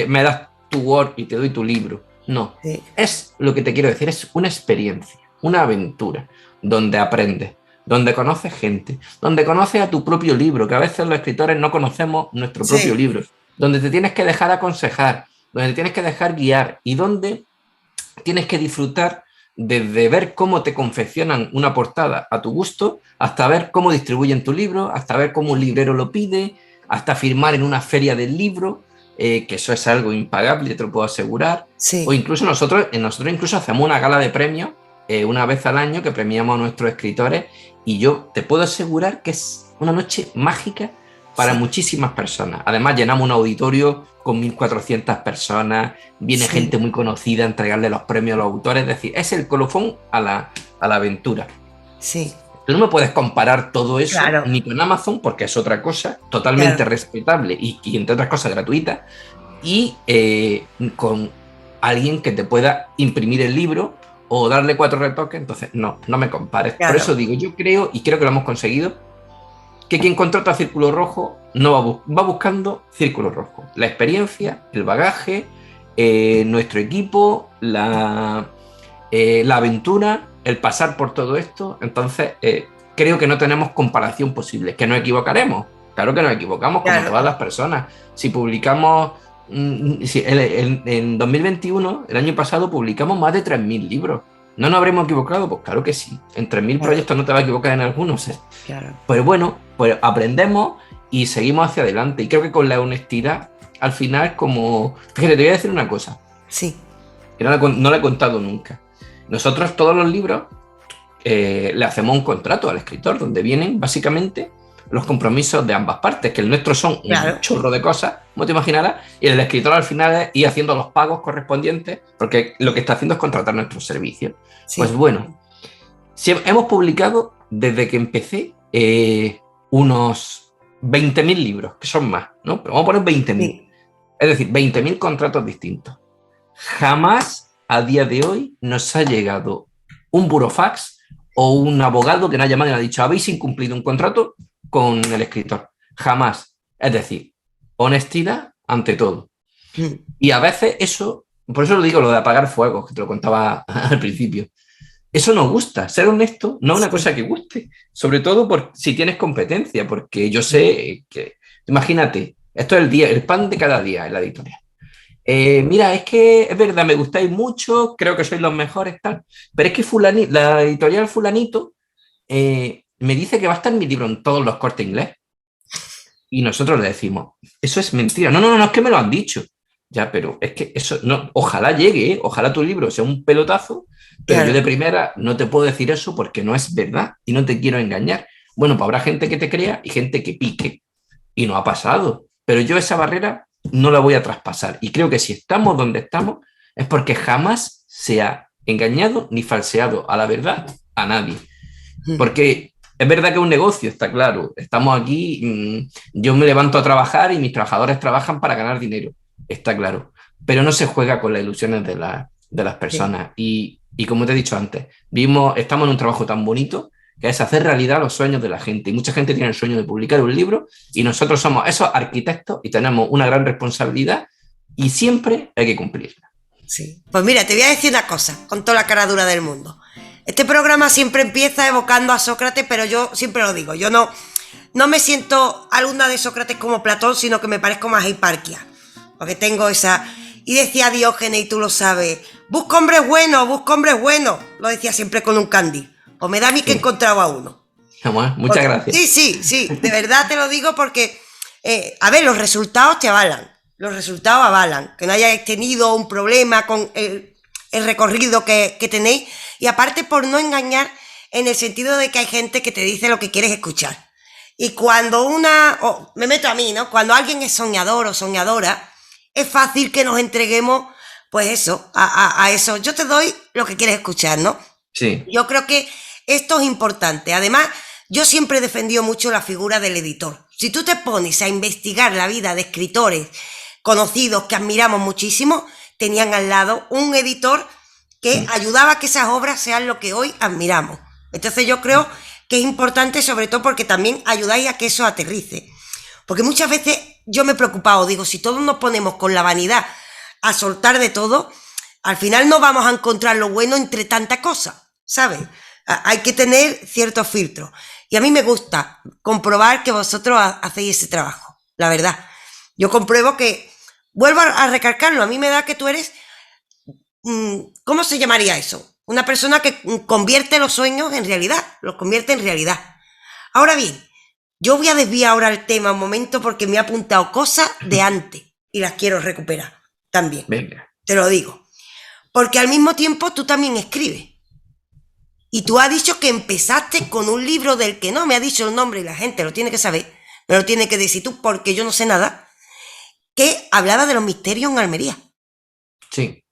me das tu Word y te doy tu libro. No, sí, es lo que te quiero decir, es una experiencia, una aventura, donde aprendes, donde conoces gente, donde conoces a tu propio libro, que a veces los escritores no conocemos nuestro propio sí, libro, donde te tienes que dejar aconsejar, donde te tienes que dejar guiar y donde tienes que disfrutar desde ver cómo te confeccionan una portada a tu gusto, hasta ver cómo distribuyen tu libro, hasta ver cómo un librero lo pide, hasta firmar en una feria del libro, que eso es algo impagable, te lo puedo asegurar. O sí. incluso nosotros incluso hacemos una gala de premios una vez al año que premiamos a nuestros escritores y yo te puedo asegurar que es una noche mágica para Sí, muchísimas personas. Además, llenamos un auditorio con 1.400 personas, viene sí, gente muy conocida a entregarle los premios a los autores, es decir, es el colofón a la aventura. sí, Tú no me puedes comparar todo eso claro, ni con Amazon, porque es otra cosa totalmente claro, respetable y entre otras cosas gratuita, y con alguien que te pueda imprimir el libro o darle 4 retoques, entonces no me compares. Por claro, eso digo, yo creo, y creo que lo hemos conseguido, que quien contrata Círculo Rojo no va buscando Círculo Rojo. La experiencia, el bagaje, nuestro equipo, la aventura, el pasar por todo esto. Entonces, creo que no tenemos comparación posible. ¿Que nos equivocaremos? Claro que nos equivocamos, como claro. todas las personas. Si publicamos, en 2021, el año pasado, publicamos más de 3.000 libros. ¿No nos habremos equivocado? Pues claro que sí. En 3.000 Claro, proyectos no te vas a equivocar en algunos. claro. Pues bueno, pues aprendemos y seguimos hacia adelante. Y creo que con la honestidad, al final, como... Fíjate, te voy a decir una cosa, Sí, que no la he contado nunca. Nosotros todos los libros le hacemos un contrato al escritor, donde vienen básicamente los compromisos de ambas partes, que el nuestro son un claro. chorro de cosas, como te imaginarás, y el escritor al final es ir haciendo los pagos correspondientes, porque lo que está haciendo es contratar nuestros servicios. Pues Sí, bueno, si hemos publicado desde que empecé unos 20.000 libros, que son más, ¿no? Pero vamos a poner 20.000. sí. Es decir, 20.000 contratos distintos. Jamás a día de hoy nos ha llegado un burofax o un abogado que nos ha llamado y nos ha dicho, habéis incumplido un contrato con el escritor. Jamás. Es decir, honestidad ante todo. Mm, Y a veces eso, por eso lo digo, lo de apagar fuegos, que te lo contaba al principio. Eso nos gusta, ser honesto no es una sí, cosa que guste, sobre todo si tienes competencia, porque yo mm, sé que, imagínate, esto es el pan de cada día en la editorial. Mira, es que es verdad, me gustáis mucho, creo que sois los mejores, tal, pero es que la editorial fulanito me dice que va a estar mi libro en todos los Cortes Inglés y nosotros le decimos, eso es mentira. No, es que me lo han dicho. Ya, pero es que eso, no, ojalá llegue, ojalá tu libro sea un pelotazo, pero yo claro. de primera no te puedo decir eso porque no es verdad y no te quiero engañar. Bueno, pues habrá gente que te crea y gente que pique, y no ha pasado, pero yo esa barrera no la voy a traspasar y creo que si estamos donde estamos es porque jamás se ha engañado ni falseado a la verdad a nadie. Porque es verdad que es un negocio, está claro. Estamos aquí, yo me levanto a trabajar y mis trabajadores trabajan para ganar dinero, está claro. Pero no se juega con las ilusiones de las Sí. personas. Y como te he dicho antes, estamos en un trabajo tan bonito que es hacer realidad los sueños de la gente. Y mucha gente tiene el sueño de publicar un libro y nosotros somos esos arquitectos y tenemos una gran responsabilidad y siempre hay que cumplirla. Sí. Pues mira, te voy a decir una cosa, con toda la cara dura del mundo. Este programa siempre empieza evocando a Sócrates, pero yo siempre lo digo, yo no me siento alumna de Sócrates como Platón, sino que me parezco más a Hiparquia, porque tengo esa... Y decía Diógenes, y tú lo sabes, busca hombres buenos, lo decía siempre con un candil. Pues me da a mí que he Sí. encontrado a uno. Vamos, muchas Porque, gracias. sí, sí, sí, de verdad te lo digo porque, a ver, los resultados te avalan, los resultados avalan, que no hayáis tenido un problema con el recorrido que tenéis, y aparte por no engañar en el sentido de que hay gente que te dice lo que quieres escuchar. Y cuando me meto a mí, ¿no? Cuando alguien es soñador o soñadora, es fácil que nos entreguemos, pues eso, a eso. Yo te doy lo que quieres escuchar, ¿no? Sí. Yo creo que esto es importante. Además, yo siempre he defendido mucho la figura del editor. Si tú te pones a investigar la vida de escritores conocidos que admiramos muchísimo, tenían al lado un editor que ayudaba a que esas obras sean lo que hoy admiramos. Entonces yo creo que es importante, sobre todo porque también ayudáis a que eso aterrice. Porque muchas veces yo me he preocupado, digo, si todos nos ponemos con la vanidad a soltar de todo, al final no vamos a encontrar lo bueno entre tanta cosa, ¿sabes? Hay que tener ciertos filtros. Y a mí me gusta comprobar que vosotros hacéis ese trabajo, la verdad. Yo compruebo que, vuelvo a recalcarlo, a mí me da que tú eres, ¿cómo se llamaría eso? Una persona que convierte los sueños en realidad, los convierte en realidad. Ahora bien, yo voy a desviar ahora el tema un momento porque me he apuntado cosas de antes y las quiero recuperar también. Venga. Te lo digo. Porque al mismo tiempo tú también escribes. Y tú has dicho que empezaste con un libro del que no me ha dicho el nombre y la gente lo tiene que saber, me lo tiene que decir tú porque yo no sé nada, que hablaba de los misterios en Almería. Sí.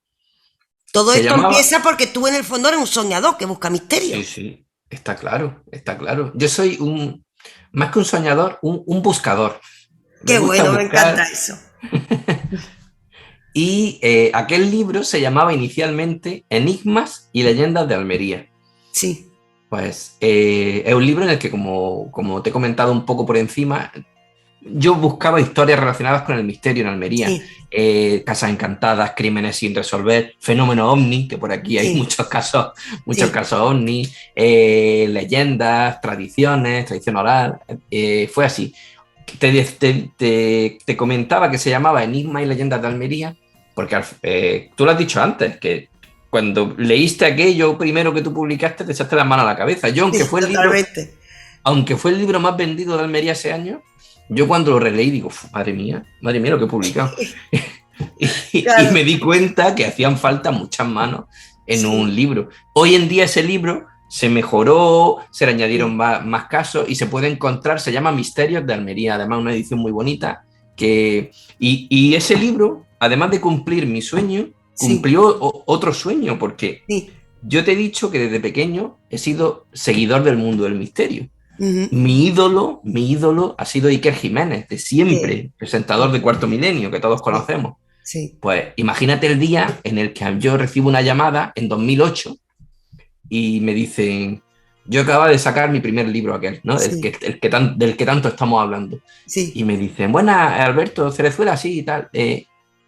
Todo Se esto llamaba... empieza porque tú en el fondo eres un soñador que busca misterios. Sí, sí, está claro, está claro. Yo soy más que un soñador, un buscador. Me Qué gusta bueno, me encanta buscar. eso. Y aquel libro se llamaba inicialmente Enigmas y leyendas de Almería. Sí. Pues es un libro en el que, como te he comentado un poco por encima, yo buscaba historias relacionadas con el misterio en Almería. Sí. Casas encantadas, crímenes sin resolver, fenómeno ovni, que por aquí hay Sí. muchos Sí. casos ovni, leyendas, tradición oral. Fue así. Te comentaba que se llamaba Enigma y leyendas de Almería, porque tú lo has dicho antes, que cuando leíste aquello primero que tú publicaste, te echaste las manos a la cabeza. Yo, Sí, totalmente. aunque fue el libro más vendido de Almería ese año, yo cuando lo releí digo, madre mía lo que he publicado. y Claro. me di cuenta que hacían falta muchas manos en un Sí. libro. Hoy en día ese libro se mejoró, se le añadieron Sí. más casos y se puede encontrar, se llama Misterios de Almería, además una edición muy bonita. Y ese libro, además de cumplir mi sueño, Sí. cumplió otro sueño, porque Sí. yo te he dicho que desde pequeño he sido seguidor del mundo del misterio. Uh-huh. Mi ídolo ha sido Iker Jiménez, de siempre, Sí. presentador de Cuarto Milenio, que todos conocemos. Sí. Pues imagínate el día en el que yo recibo una llamada en 2008 y me dicen, yo acababa de sacar mi primer libro aquel, ¿no? Sí. Del que tanto estamos hablando. Sí. Y me dicen, buenas, Alberto Cerezuela, sí y tal.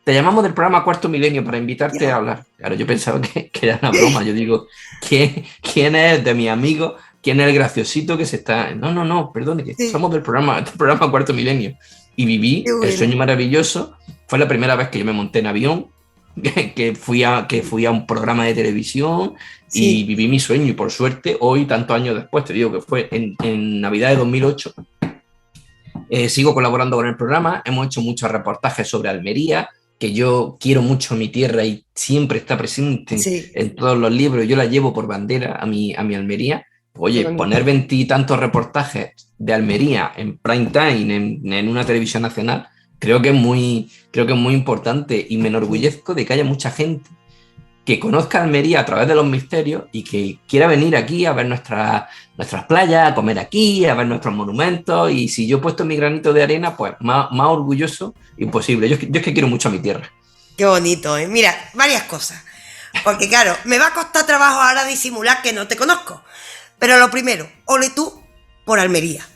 Te llamamos del programa Cuarto Milenio para invitarte a hablar. Claro, yo pensaba que era una broma. Yo digo, ¿quién es de mis amigos? ¿Quién es el graciosito que se está...? No, perdone, que somos del programa Cuarto Milenio. Y viví el sueño maravilloso. Fue la primera vez que yo me monté en avión, que fui a un programa de televisión y viví mi sueño. Y por suerte, hoy, tantos años después, te digo que fue en Navidad de 2008, sigo colaborando con el programa. Hemos hecho muchos reportajes sobre Almería, que yo quiero mucho a mi tierra y siempre está presente Sí, en todos los libros, yo la llevo por bandera a mi Almería. qué Oye, bonito. poner veintitantos reportajes de Almería en prime time, en una televisión nacional, creo que es muy importante y me enorgullezco de que haya mucha gente que conozca Almería a través de los misterios y que quiera venir aquí a ver nuestras playas, a comer aquí, a ver nuestros monumentos. Y si yo he puesto mi granito de arena, pues más orgulloso imposible. Yo es que quiero mucho a mi tierra. Qué bonito, ¿eh? Mira, varias cosas. Porque claro, me va a costar trabajo ahora disimular que no te conozco. Pero lo primero, ole tú por Almería.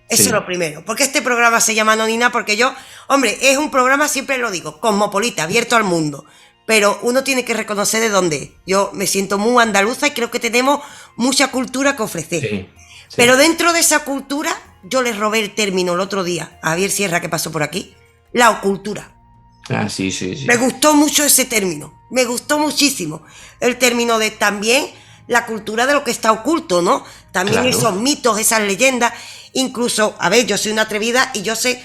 Eso es lo Sí, primero. Porque este programa se llama Nonina porque yo, hombre, es un programa, siempre lo digo, cosmopolita, abierto al mundo. Pero uno tiene que reconocer de dónde es. Yo me siento muy andaluza y creo que tenemos mucha cultura que ofrecer. sí, Pero sí. dentro de esa cultura, yo les robé el término el otro día a Javier Sierra, que pasó por aquí, la ocultura. Ah, sí, sí, Me sí. gustó mucho ese término, me gustó muchísimo el término de también la cultura de lo que está oculto, ¿no? También Claro, esos mitos, esas leyendas, incluso, a ver, yo soy una atrevida y yo sé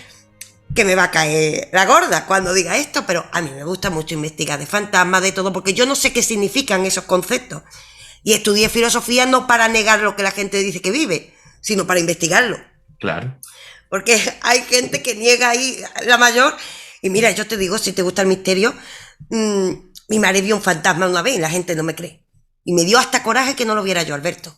que me va a caer la gorda cuando diga esto, pero a mí me gusta mucho investigar de fantasmas, de todo, porque yo no sé qué significan esos conceptos. Y estudié filosofía no para negar lo que la gente dice que vive, sino para investigarlo. claro. Porque hay gente que niega ahí la mayor. Y mira, yo te digo, si te gusta el misterio, mmm, mi madre vio un fantasma una vez y la gente no me cree. Y me dio hasta coraje que no lo viera yo, Alberto.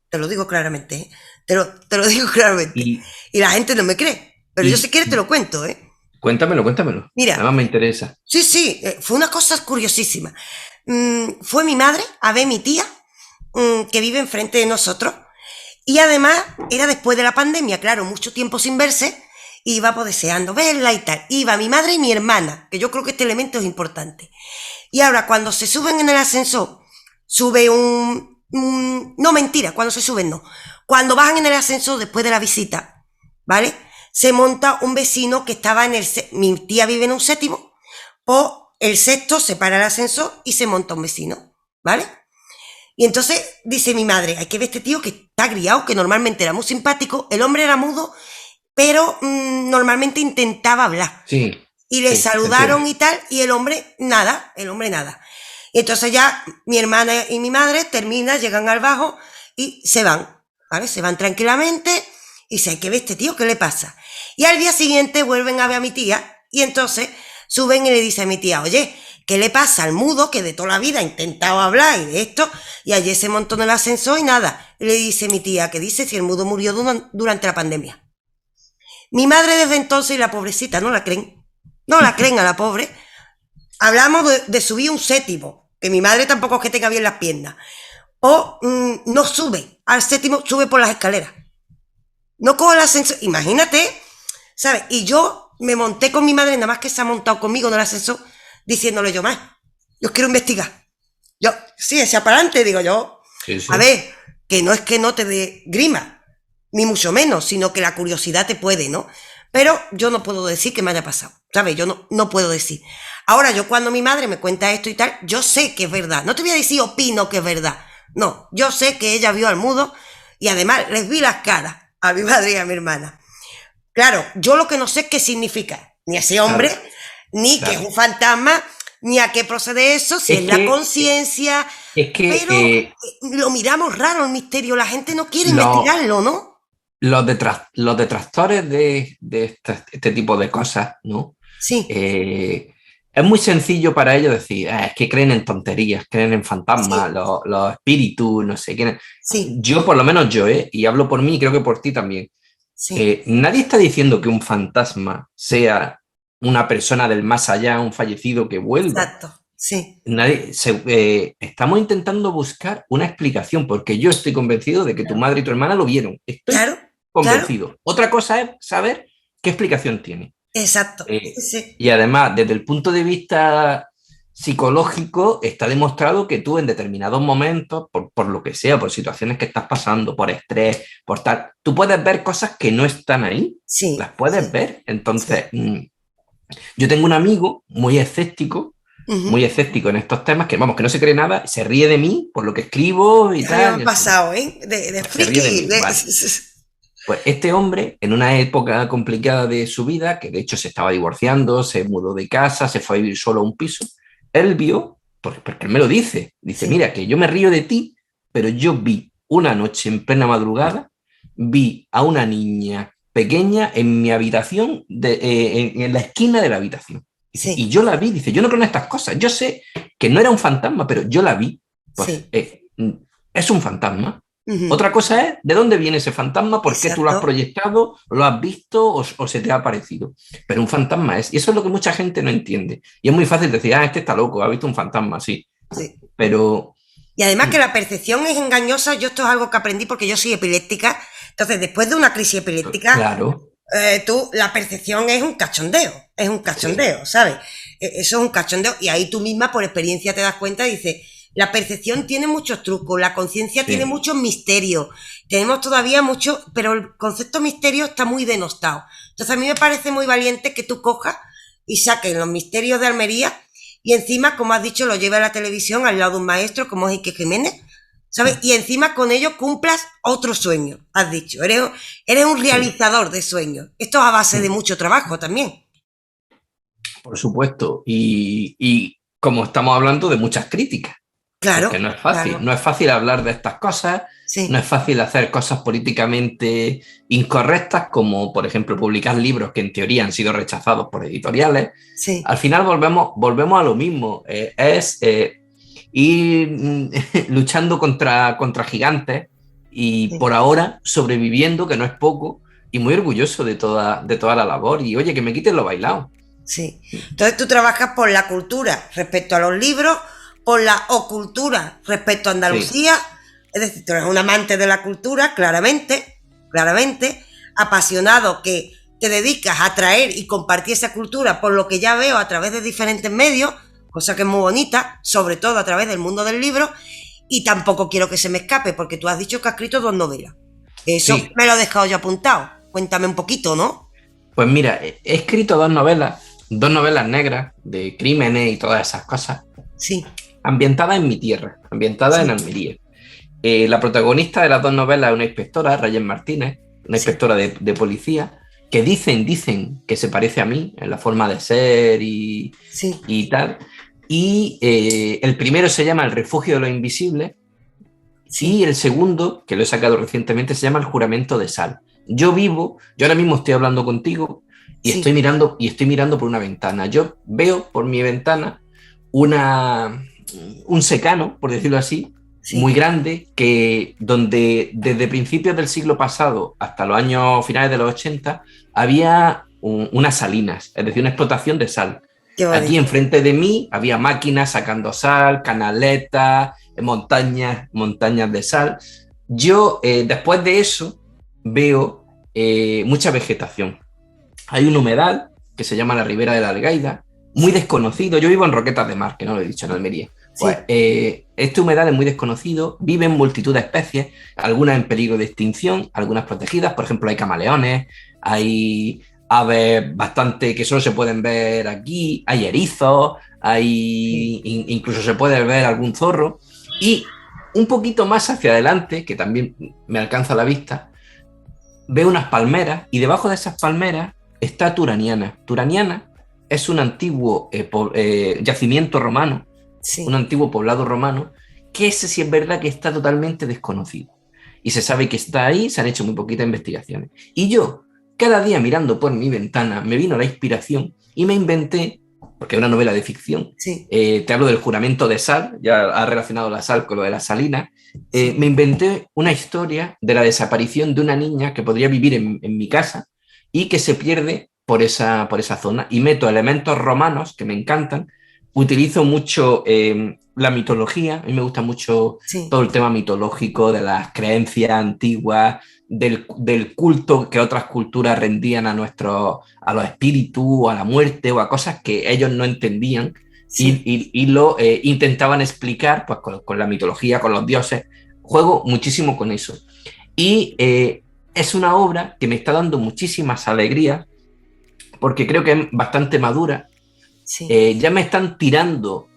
Te lo digo claramente, ¿eh? Te lo digo claramente. Y, Y la gente no me cree. Pero yo si y quieres te lo cuento, ¿eh? cuéntamelo, cuéntamelo. Nada Mira, más me interesa. sí, sí, fue una cosa curiosísima. Fue mi madre a ver mi tía, que vive enfrente de nosotros. Y además era después de la pandemia, claro, mucho tiempo sin verse, iba pues deseando verla y tal. Iba mi madre y mi hermana, que yo creo que este elemento es importante. Y ahora cuando se suben en el ascensor, sube no, mentira, cuando se suben no. Cuando bajan en el ascensor después de la visita, ¿vale? Se monta un vecino que estaba en mi tía vive en un séptimo, o el sexto se para el ascensor y se monta un vecino, ¿vale? Y entonces dice mi madre, hay que ver este tío que está criado, que normalmente era muy simpático, el hombre era mudo, pero normalmente intentaba hablar. Sí, Y le sí, te entiendo. saludaron y tal, y el hombre nada. Y entonces ya mi hermana y mi madre terminan, llegan al bajo y se van, ¿vale? Se van tranquilamente y dice, hay que ver este tío, ¿qué le pasa? Y al día siguiente vuelven a ver a mi tía y entonces suben y le dicen a mi tía, oye, ¿qué le pasa al mudo que de toda la vida ha intentado hablar y de esto? Y ayer se montó en el ascensor y nada. Y le dice mi tía, ¿qué dice si el mudo murió durante la pandemia? Mi madre desde entonces y la pobrecita no la creen. No la creen a la pobre. Hablamos de subir un séptimo, que mi madre tampoco es que tenga bien las piernas. O no sube al séptimo, sube por las escaleras. No coge el ascensor. Imagínate, ¿sabes? Y yo me monté con mi madre, nada más que se ha montado conmigo en el ascensor, diciéndole yo más. Yo quiero investigar. Yo, sí, hacia para adelante, digo yo. Sí, A sí. ver, que no es que no te dé grima, ni mucho menos, sino que la curiosidad te puede, ¿no? Pero yo no puedo decir que me haya pasado, ¿sabes? Yo no puedo decir. Ahora, yo cuando mi madre me cuenta esto y tal, yo sé que es verdad. No te voy a decir opino que es verdad. No, yo sé que ella vio al mudo y además les vi las caras a mi madre y a mi hermana. Claro, yo lo que no sé es qué significa, ni ese hombre, Claro, ni que es claro. un fantasma, ni a qué procede eso, si es Es la que, conciencia, es que pero lo miramos raro el misterio, la gente no quiere los, investigarlo, ¿no? los detractores de este tipo de cosas, ¿no? Sí, Es muy sencillo para ellos decir, es que creen en tonterías, creen en fantasmas, sí, los espíritus, no sé quién. sí, Yo, por lo menos yo, y hablo por mí y creo que por ti también, sí, nadie está diciendo que un fantasma sea una persona del más allá, un fallecido que vuelva. exacto, sí, Estamos intentando buscar una explicación, porque yo estoy convencido de que tu madre y tu hermana lo vieron. Estoy claro, claro, convencido. Otra cosa es saber qué explicación tiene. exacto, sí, Eh, sí, y además, desde el punto de vista psicológico, está demostrado que tú en determinados momentos, por lo que sea, por situaciones que estás pasando, por estrés, por tal, tú puedes ver cosas que no están ahí, las sí, puedes sí, ver. Entonces, sí. yo tengo un amigo Ujú. muy escéptico en estos temas, que vamos, que no se cree nada, se ríe de mí por lo que escribo y A mí me tal, ha pasado, ¿eh? De se ríe de friki, mí, de... vale. Pues este hombre, en una época complicada de su vida, que de hecho se estaba divorciando, se mudó de casa, se fue a vivir solo a un piso, él vio, porque él me lo dice, Sí, mira, que yo me río de ti, pero yo vi una noche en plena madrugada, vi a una niña pequeña en mi habitación, en la esquina de la habitación. Dice, y sí, yo la vi, dice, yo no creo en estas cosas, yo sé que no era un fantasma, pero yo la vi, pues sí. es un fantasma. Ujú. Otra cosa es de dónde viene ese fantasma, por qué tú lo has Exacto. proyectado, lo has visto o se te ha aparecido. Pero un fantasma es, y eso es lo que mucha gente no entiende. Y es muy fácil decir, este está loco, ha visto un fantasma, sí. Sí. Pero, Y además que la percepción es engañosa, yo esto es algo que aprendí porque yo soy epiléptica, entonces después de una crisis epiléptica, claro, la percepción es un sí, cachondeo, ¿sabes? Eso es un cachondeo y ahí tú misma por experiencia te das cuenta y dices, la percepción tiene muchos trucos, la conciencia tiene sí, muchos misterios, tenemos todavía mucho, pero el concepto misterio está muy denostado. Entonces a mí me parece muy valiente que tú cojas y saques los misterios de Almería y encima, como has dicho, lo lleve a la televisión al lado de un maestro como es Ike Jiménez, ¿sabes? Y encima con ello cumplas otro sueño, has dicho. Eres un sí. realizador de sueños. Esto es a base de mucho trabajo también. Por supuesto. Y como estamos hablando de muchas críticas. Claro, Porque no es claro. fácil, no es fácil hablar de estas cosas, no Sí, es fácil hacer cosas políticamente incorrectas, como por ejemplo publicar libros que en teoría han sido rechazados por editoriales. sí, Al final volvemos a lo mismo, es ir luchando contra gigantes y sí, por ahora sobreviviendo, que no es poco, y muy orgulloso de toda la labor. Y oye, que me quiten lo bailado. sí. Entonces tú trabajas por la cultura respecto a los libros, por la ocultura respecto a Sí, Andalucía. Es decir, tú eres un amante de la cultura, claramente, claramente, apasionado que te dedicas a traer y compartir esa cultura por lo que ya veo a través de diferentes medios, cosa que es muy bonita, sobre todo a través del mundo del libro, y tampoco quiero que se me escape, porque tú has dicho que has escrito 2 novelas. Eso sí. me lo he dejado yo apuntado. Cuéntame un poquito, ¿no? Pues mira, he escrito dos novelas negras de crímenes y todas esas cosas, Sí, ambientadas en mi tierra, ambientadas en sí, Almería. La protagonista de las dos novelas es una inspectora, Rayen Martínez, una sí, inspectora de policía, que dicen que se parece a mí en la forma de ser sí, y tal. Y el primero se llama El refugio de lo invisible sí, y el segundo, que lo he sacado recientemente, se llama El juramento de sal. Yo ahora mismo estoy hablando contigo y sí, estoy mirando por una ventana. Yo veo por mi ventana una, un secano, por decirlo así, muy sí. grande, donde desde principios del siglo pasado hasta los años finales de los 80 había unas salinas, es decir, una explotación de sal. Qué Aquí bonito. enfrente de mí había máquinas sacando sal, canaletas, montañas de sal. Yo, después de eso, veo mucha vegetación. Hay un humedal que se llama la Ribera de la Algaida, muy Sí, desconocido. Yo vivo en Roquetas de Mar, que no lo he dicho, en Almería. Pues sí, este humedal es muy desconocido, viven multitud de especies, algunas en peligro de extinción, algunas protegidas. Por ejemplo, hay camaleones, hay aves bastante que solo se pueden ver aquí, hay erizos, sí, incluso se puede ver algún zorro. Y un poquito más hacia adelante, que también me alcanza la vista, veo unas palmeras y debajo de esas palmeras está Turaniana. Turaniana es un antiguo yacimiento romano, un sí. antiguo poblado romano, que ese sí es verdad que está totalmente desconocido. Y se sabe que está ahí, se han hecho muy poquitas investigaciones. Y yo, cada día mirando por mi ventana, me vino la inspiración y me inventé, porque es una novela de ficción, Sí, te hablo del juramento de sal, ya ha relacionado la sal con lo de la salina, sí, me inventé una historia de la desaparición de una niña que podría vivir en mi casa y que se pierde por esa zona. Y meto elementos romanos que me encantan, utilizo mucho la mitología, a mí me gusta mucho sí, todo el tema mitológico de las creencias antiguas, del culto que otras culturas rendían a los espíritus, o a la muerte, o a cosas que ellos no entendían sí, y lo intentaban explicar pues, con la mitología, con los dioses. Juego muchísimo con eso. Y es una obra que me está dando muchísimas alegrías porque creo que es bastante madura. sí, Ya me están tirando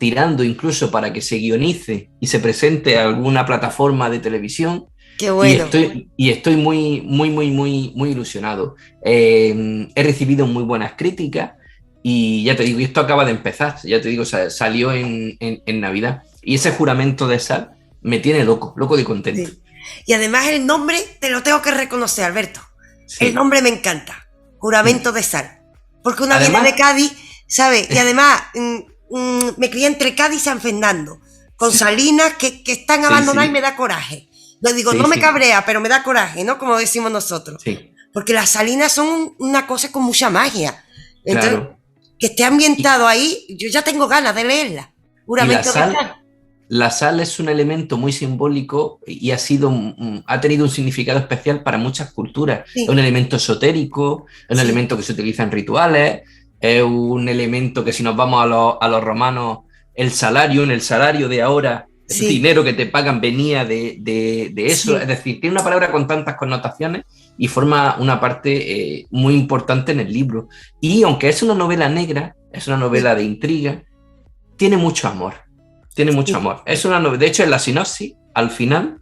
incluso para que se guionice y se presente a alguna plataforma de televisión. Qué bueno. Y estoy muy, muy, muy, muy, muy ilusionado. He recibido muy buenas críticas y ya te digo, y esto acaba de empezar, ya te digo, salió en Navidad. Y ese juramento de sal me tiene loco, loco de contento. Sí. Y además el nombre te lo tengo que reconocer, Alberto. El Sí. nombre me encanta. Juramento de sal. Porque una viene Además, de Cádiz, ¿sabes? Y además me crié entre Cádiz y San Fernando, con sí, salinas que están sí, abandonadas y sí, me da coraje. Lo digo, sí, no me sí, cabrea, pero me da coraje, ¿no? Como decimos nosotros. sí, Porque las salinas son una cosa con mucha magia. Entonces, claro. que esté Y, ambientado ahí, yo ya tengo ganas de leerla. y Juramento de sal. la sal es un elemento muy simbólico y ha tenido un significado especial para muchas culturas. Es un Sí, elemento esotérico, es un sí, elemento que se utiliza en rituales, es un elemento que si nos vamos a los romanos, en el salario de ahora, el sí, dinero que te pagan venía de eso. Es sí. decir, tiene una palabra con tantas connotaciones y forma una parte muy importante en el libro. Y aunque es una novela negra, es una novela Sí, de intriga, tiene mucho amor. Tiene mucho sí, amor. Es una novela, de hecho, en la sinopsis, al final,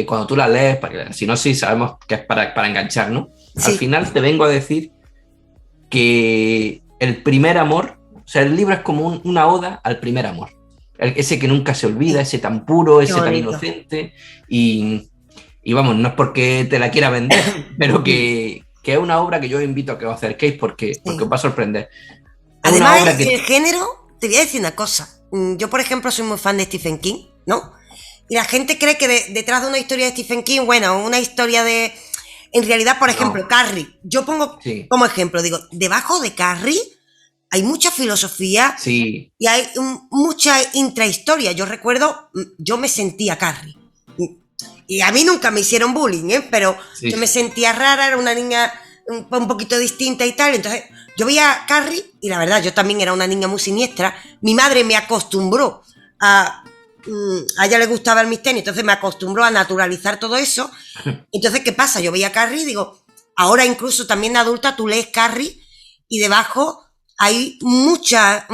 cuando tú la lees, porque la sinopsis sabemos que es para enganchar, ¿no? Al sí, final te vengo a decir que el primer amor, o sea, el libro es como una oda al primer amor. Ese que nunca se olvida, sí. ese tan puro, Qué ese tan bonito. inocente. Y vamos, no es porque te la quiera vender, pero que es una obra que yo os invito a que os acerquéis porque os Sí. va a sorprender. Es una Además, obra que... el género, te voy a decir una cosa. Yo, por ejemplo, soy muy fan de Stephen King, ¿no? Y la gente cree que detrás de una historia de Stephen King, bueno, una historia de... En realidad, por ejemplo, No, Carrie. Yo pongo sí, como ejemplo, digo, debajo de Carrie hay mucha filosofía sí, y hay mucha intrahistoria. Yo recuerdo, yo me sentía Carrie. Y a mí nunca me hicieron bullying, ¿eh? Pero yo me sí. sentía rara, era una niña un poquito distinta y tal. Entonces, yo veía a Carrie y la verdad, yo también era una niña muy siniestra. Mi madre me acostumbró a... A ella le gustaba mis tenis, entonces me acostumbró a naturalizar todo eso. Entonces, ¿qué pasa? Yo veía a Carrie y digo, ahora incluso también de adulta tú lees Carrie y debajo hay muchas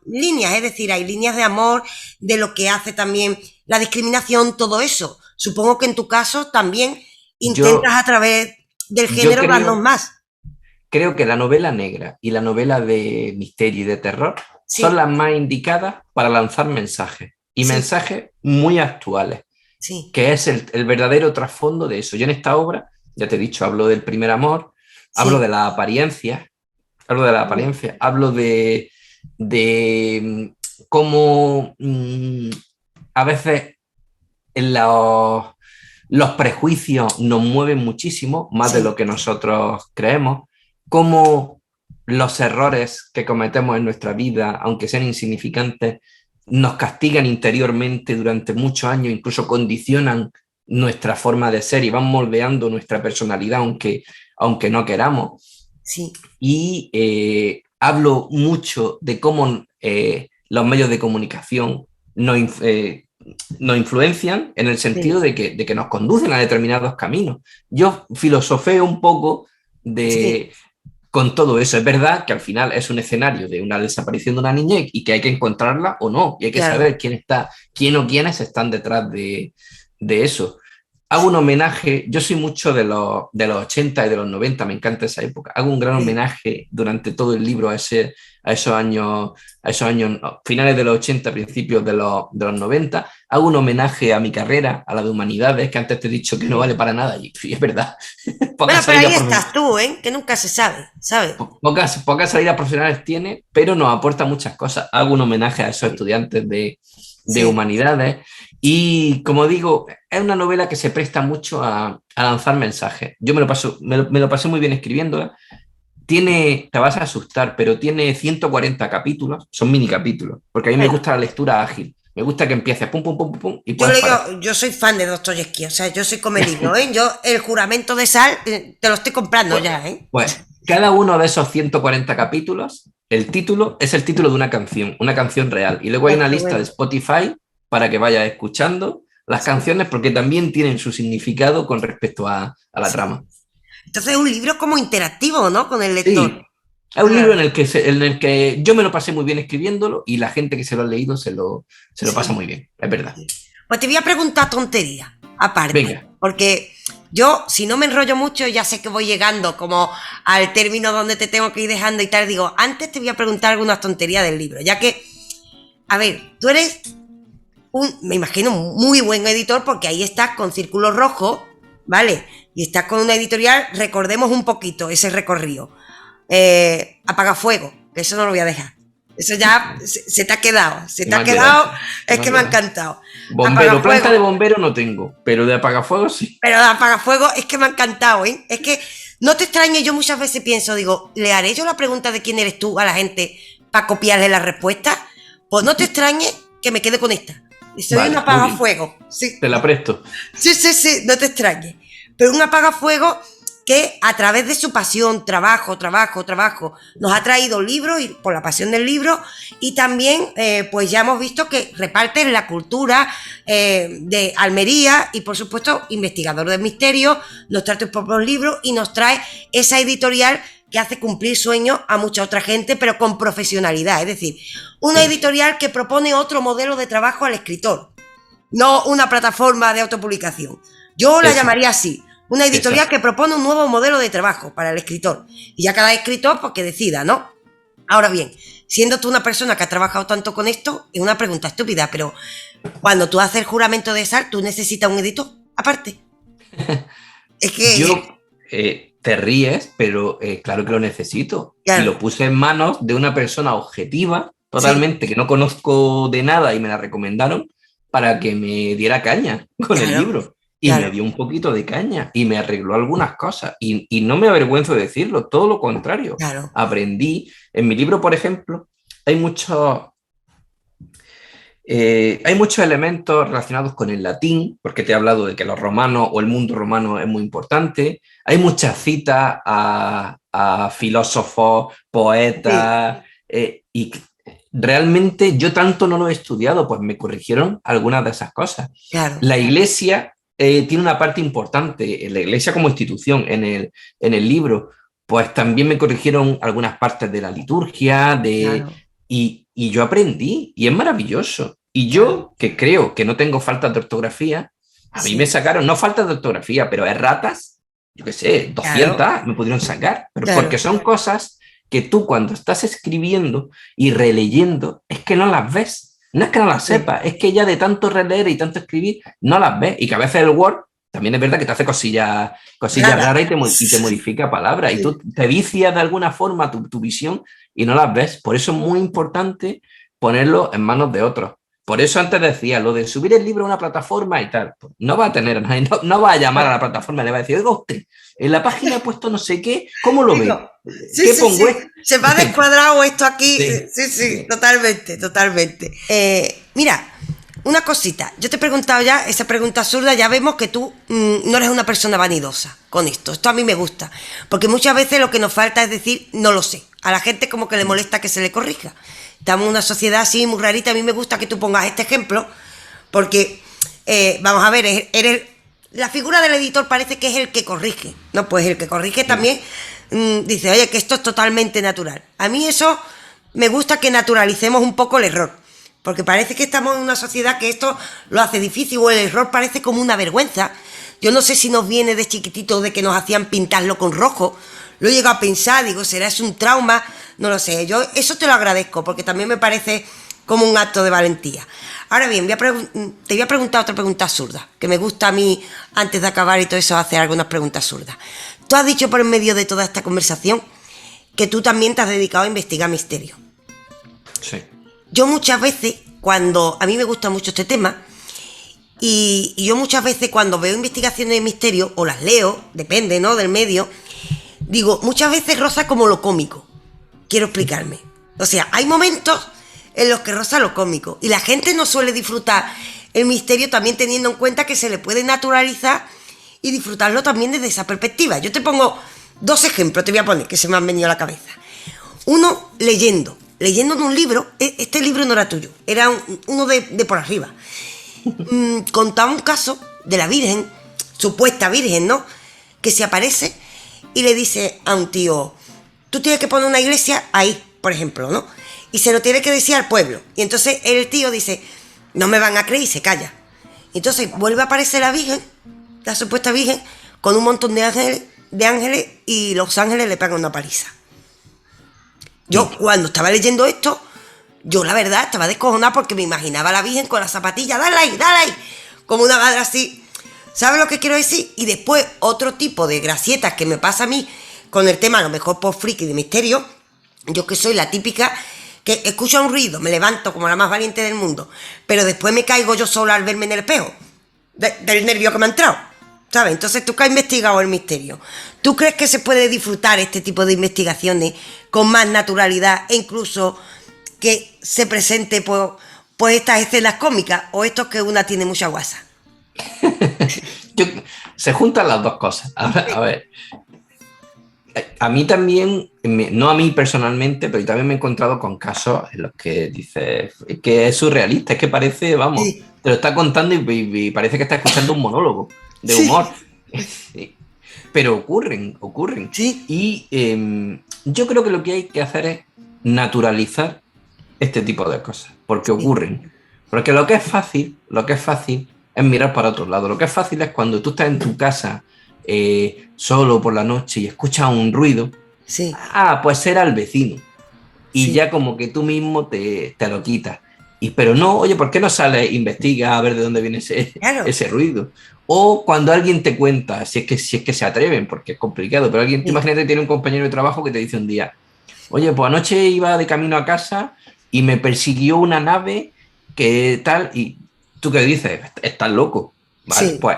líneas, es decir, hay líneas de amor, de lo que hace también la discriminación, todo eso. Supongo que en tu caso también intentas Yo, a través del yo género darnos creo, más. creo que la novela negra y la novela de misterio y de terror son Sí, las más indicadas para lanzar mensajes y sí, mensajes muy actuales, sí, que es el verdadero trasfondo de eso. Yo en esta obra, ya te he dicho, hablo del primer amor, hablo sí, de la apariencia, hablo de la apariencia, hablo de cómo a veces en los prejuicios nos mueven muchísimo, más de sí, lo que nosotros creemos, cómo los errores que cometemos en nuestra vida, aunque sean insignificantes, nos castigan interiormente durante muchos años, incluso condicionan nuestra forma de ser y van moldeando nuestra personalidad, aunque no queramos. sí, Y hablo mucho de cómo los medios de comunicación nos influencian en el sentido sí, de que nos conducen a determinados caminos. Yo filosofeo un poco sí, de, con todo eso. Es verdad que al final es un escenario de una desaparición de una niña y que hay que encontrarla o no, y hay que claro, saber quién o quiénes están detrás de eso. Hago un homenaje, yo soy mucho de los 80 y de los 90, me encanta esa época. Hago un gran sí. homenaje durante todo el libro a esos años, no, finales de los 80, principios de los 90. Hago un homenaje a mi carrera, a la de humanidades, que antes te he dicho que no vale Sí. para nada, y es verdad. Poca Bueno, pero salida ahí profesional. estás tú, ¿eh? Que nunca se sabe, ¿sabes? Pocas salidas profesionales tiene, pero nos aporta muchas cosas. Hago un homenaje a esos estudiantes de Sí, humanidades y, como digo, es una novela que se presta mucho a lanzar mensajes. Yo me lo pasé muy bien escribiéndola. Te vas a asustar, pero tiene 140 capítulos, son mini capítulos, porque a mí me bueno. gusta la lectura ágil. Me gusta que empieces pum, pum, pum, pum, pum, y Yo puedes parar. leo, yo soy fan de Dostoyevsky, o sea, yo soy come libro, ¿eh? Yo el juramento de sal te lo estoy comprando Pues, ya, ¿eh? pues cada uno de esos 140 capítulos, el título es el título de una canción real. Y luego hay Ah, una qué lista de bueno. Spotify para que vayas escuchando las Sí, canciones porque también tienen su significado con respecto a la sí. trama. Entonces es un libro como interactivo, ¿no? Con el lector. Sí, es un libro Ah, en el que yo me lo pasé muy bien escribiéndolo y la gente que se lo ha leído se lo pasa sí, muy bien, es verdad. sí. Pues te voy a preguntar tonterías, aparte. Venga. Porque yo, si no me enrollo mucho, ya sé que voy llegando como al término donde te tengo que ir dejando y tal. Digo, antes te voy a preguntar algunas tonterías del libro, ya que, a ver, tú eres me imagino, muy buen editor, porque ahí estás con Círculo Rojo, ¿vale? Y estás con una editorial, recordemos un poquito ese recorrido. Apagafuego, que eso no lo voy a dejar. Eso ya se te ha quedado, es que me ha encantado. Bombero, planta de bombero no tengo, pero de apagafuego sí. Pero de apagafuego es que me ha encantado, ¿eh? Es que no te extrañes, yo muchas veces pienso, digo, ¿le haré yo la pregunta de quién eres tú a la gente para copiarle la respuesta? Pues no te extrañes que me quede con esta. Y soy un apagafuego. Sí. Te la presto. Sí, no te extrañes. Pero un apagafuego que a través de su pasión, trabajo, nos ha traído libros y por la pasión del libro, y también pues ya hemos visto que reparten la cultura de Almería y por supuesto investigador del misterio, nos trae tus propios libros y nos trae esa editorial que hace cumplir sueños a mucha otra gente, pero con profesionalidad, es decir, una editorial que propone otro modelo de trabajo al escritor, no una plataforma de autopublicación. Yo la llamaría así. Una editorial que propone un nuevo modelo de trabajo para el escritor. Y ya cada escritor, pues que decida, ¿no? Ahora bien, siendo tú una persona que ha trabajado tanto con esto, es una pregunta estúpida, pero cuando tú haces el juramento de sal, ¿tú necesitas un editor aparte? Es que... te ríes, pero claro que lo necesito. Claro. Y lo puse en manos de una persona objetiva, totalmente, que no conozco de nada y me la recomendaron para que me diera caña con el libro. Y me dio un poquito de caña y me arregló algunas cosas. Y no me avergüenzo de decirlo, todo lo contrario. Aprendí. En mi libro, por ejemplo, hay muchos elementos relacionados con el latín, porque te he hablado de que los romanos o el mundo romano es muy importante. Hay muchas citas a filósofos, poetas, y realmente yo tanto no lo he estudiado, pues me corrigieron algunas de esas cosas. La Iglesia... tiene una parte importante, la Iglesia como institución en el libro, pues también me corrigieron algunas partes de la liturgia, y yo aprendí, y es maravilloso. Y yo, que creo que no tengo faltas de ortografía, a mí me sacaron, no faltas de ortografía, pero erratas, yo qué sé, 200 me pudieron sacar, pero porque son cosas que tú cuando estás escribiendo y releyendo, es que no las ves. No es que no las sepas, es que ya de tanto releer y tanto escribir, no las ves. Y que a veces el Word también es verdad que te hace cosillas raras y te modifica palabras. Y tú te vicias de alguna forma tu visión y no las ves. Por eso es muy importante ponerlo en manos de otros. Por eso antes decía, lo de subir el libro a una plataforma y tal, pues no va a tener a nadie, no va a llamar a la plataforma y le va a decir, oiga usted, en la página he puesto no sé qué, ¿cómo lo ve? ¿Qué pongo? Se me ha descuadrado esto aquí. Sí, totalmente. Mira, una cosita, yo te he preguntado ya, esa pregunta absurda, ya vemos que tú no eres una persona vanidosa con esto a mí me gusta, porque muchas veces lo que nos falta es decir, no lo sé, a la gente como que le molesta que se le corrija. Estamos en una sociedad así muy rarita. A mí me gusta que tú pongas este ejemplo porque, vamos a ver, la figura del editor parece que es el que corrige. No, pues el que corrige también dice, oye, que esto es totalmente natural. A mí eso me gusta, que naturalicemos un poco el error, porque parece que estamos en una sociedad que esto lo hace difícil, o el error parece como una vergüenza. Yo no sé si nos viene de chiquitito de que nos hacían pintarlo con rojo. Lo he llegado a pensar, digo, ¿será eso un trauma? No lo sé, yo eso te lo agradezco, porque también me parece como un acto de valentía. Ahora bien, te voy a preguntar otra pregunta absurda, que me gusta a mí, antes de acabar y todo eso, hacer algunas preguntas absurdas. Tú has dicho por en medio de toda esta conversación que tú también te has dedicado a investigar misterios. Sí. Yo muchas veces, cuando a mí me gusta mucho este tema, y yo muchas veces cuando veo investigaciones de misterio, o las leo, depende, ¿no?, del medio, digo, muchas veces roza como lo cómico. Quiero explicarme. O sea, hay momentos en los que roza lo cómico y la gente no suele disfrutar el misterio, también teniendo en cuenta que se le puede naturalizar y disfrutarlo también desde esa perspectiva. Yo te pongo 2 ejemplos, te voy a poner, que se me han venido a la cabeza. Uno, leyendo de un libro. Este libro no era tuyo, era uno de por arriba. Contaba un caso de la Virgen, supuesta Virgen, ¿no?, que se aparece y le dice a un tío, tú tienes que poner una iglesia ahí, por ejemplo, ¿no? Y se lo tiene que decir al pueblo. Y entonces el tío dice, no me van a creer, y se calla. Entonces vuelve a aparecer la Virgen, la supuesta Virgen, con un montón de ángeles y los ángeles le pegan una paliza. Yo cuando estaba leyendo esto, yo la verdad estaba descojonada porque me imaginaba a la Virgen con las zapatillas, dale ahí, como una madre así. ¿Sabes lo que quiero decir? Y después otro tipo de gracietas que me pasa a mí con el tema, a lo mejor por friki de misterio, yo que soy la típica que escucho un ruido, me levanto como la más valiente del mundo, pero después me caigo yo sola al verme en el espejo, del nervio que me ha entrado, ¿sabes? Entonces tú que has investigado el misterio, ¿tú crees que se puede disfrutar este tipo de investigaciones con más naturalidad e incluso que se presente pues estas escenas cómicas o estos que una tiene mucha guasa? Se juntan las dos cosas. A ver, a mí también, no a mí personalmente, pero también me he encontrado con casos en los que dices que es surrealista, es que parece, vamos, Sí. te lo está contando y parece que estás escuchando un monólogo de humor. Sí. Pero ocurren. Sí. Y yo creo que lo que hay que hacer es naturalizar este tipo de cosas, porque ocurren. Porque lo que es fácil es mirar para otro lado. Lo que es fácil es cuando tú estás en tu casa solo por la noche y escuchas un ruido. Sí. Pues será el vecino. Y Sí. ya como que tú mismo te lo quitas. Pero no, oye, ¿por qué no sales, investiga a ver de dónde viene Claro. ese ruido? O cuando alguien te cuenta, si es que se atreven, porque es complicado, pero alguien, Sí. imagínate, tiene un compañero de trabajo que te dice un día, oye, pues anoche iba de camino a casa y me persiguió una nave que tal, y tú qué dices, estás loco. Vale, Sí. pues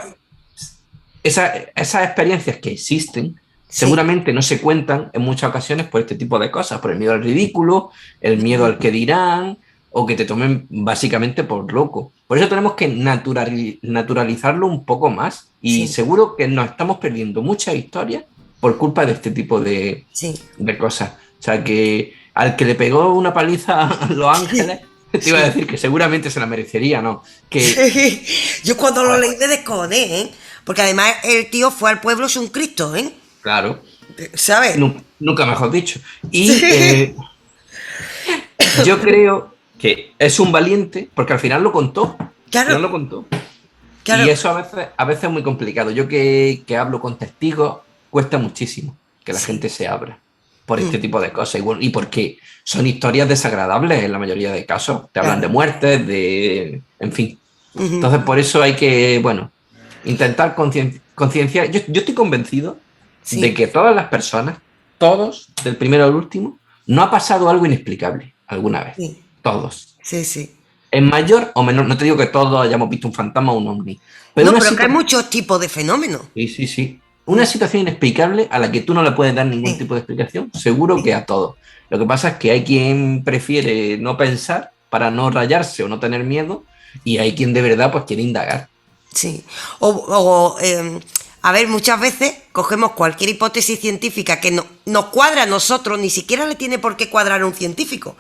esas experiencias que existen Sí. seguramente no se cuentan en muchas ocasiones por este tipo de cosas, por el miedo al ridículo, el miedo al que dirán, o que te tomen básicamente por loco. Por eso tenemos que naturalizarlo un poco más, y Sí. seguro que nos estamos perdiendo muchas historias por culpa de este tipo de Sí. cosas. O sea, que al que le pegó una paliza a Los Ángeles, te iba a decir que seguramente se la merecería, ¿no? Que, Yo cuando a lo ver, leí me descojoné, ¿eh? Porque además el tío fue al pueblo sin Cristo, ¿eh? claro, ¿Sabes? nunca mejor dicho. Y Sí. yo creo que es un valiente, porque al final lo contó. Al Claro, final lo contó. Y claro. eso a veces es muy complicado. Yo que hablo con testigos, cuesta muchísimo que la Sí. gente se abra por este tipo de cosas. Y porque son historias desagradables en la mayoría de casos. Te hablan de Claro. muertes, en fin. Ujú. Entonces, por eso hay que, bueno, intentar concienciar. Yo estoy convencido de Sí. que todas las personas, todos, del primero al último, no ha pasado algo inexplicable alguna vez. Sí. Todos. Sí, sí. En mayor o menor, no te digo que todos hayamos visto un fantasma o un ovni, pero No, una pero que hay situación, muchos tipos de fenómenos. sí, sí, sí, una situación inexplicable a la que tú no le puedes dar ningún Sí. tipo de explicación, seguro que a todos. Lo que pasa es que hay quien prefiere no pensar para no rayarse o no tener miedo, y hay quien de verdad pues quiere indagar. Sí. A ver, muchas veces cogemos cualquier hipótesis científica que nos cuadra a nosotros, ni siquiera le tiene por qué cuadrar a un científico.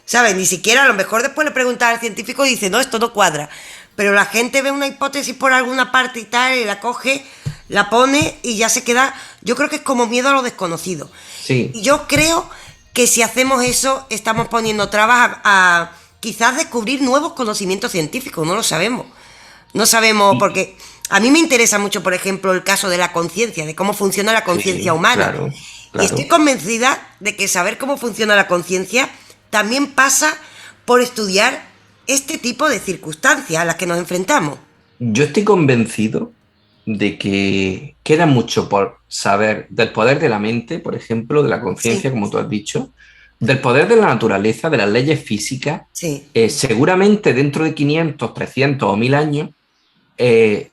¿Sabes? Ni siquiera, a lo mejor después le preguntas al científico y dice, no, esto no cuadra. Pero la gente ve una hipótesis por alguna parte y tal, y la coge, la pone y ya se queda. Yo creo que es como miedo a lo desconocido. Sí, Y yo creo que si hacemos eso, estamos poniendo trabas a quizás descubrir nuevos conocimientos científicos, no lo sabemos. No sabemos, y, porque a mí me interesa mucho, por ejemplo, el caso de la conciencia, de cómo funciona la conciencia sí, humana. claro, Y estoy claro. convencida de que saber cómo funciona la conciencia también pasa por estudiar este tipo de circunstancias a las que nos enfrentamos. Yo estoy convencido de que queda mucho por saber del poder de la mente, por ejemplo, de la conciencia, Sí, como tú has dicho, del poder de la naturaleza, de las leyes físicas. sí, Seguramente dentro de 500, 300 o 1000 años, eh,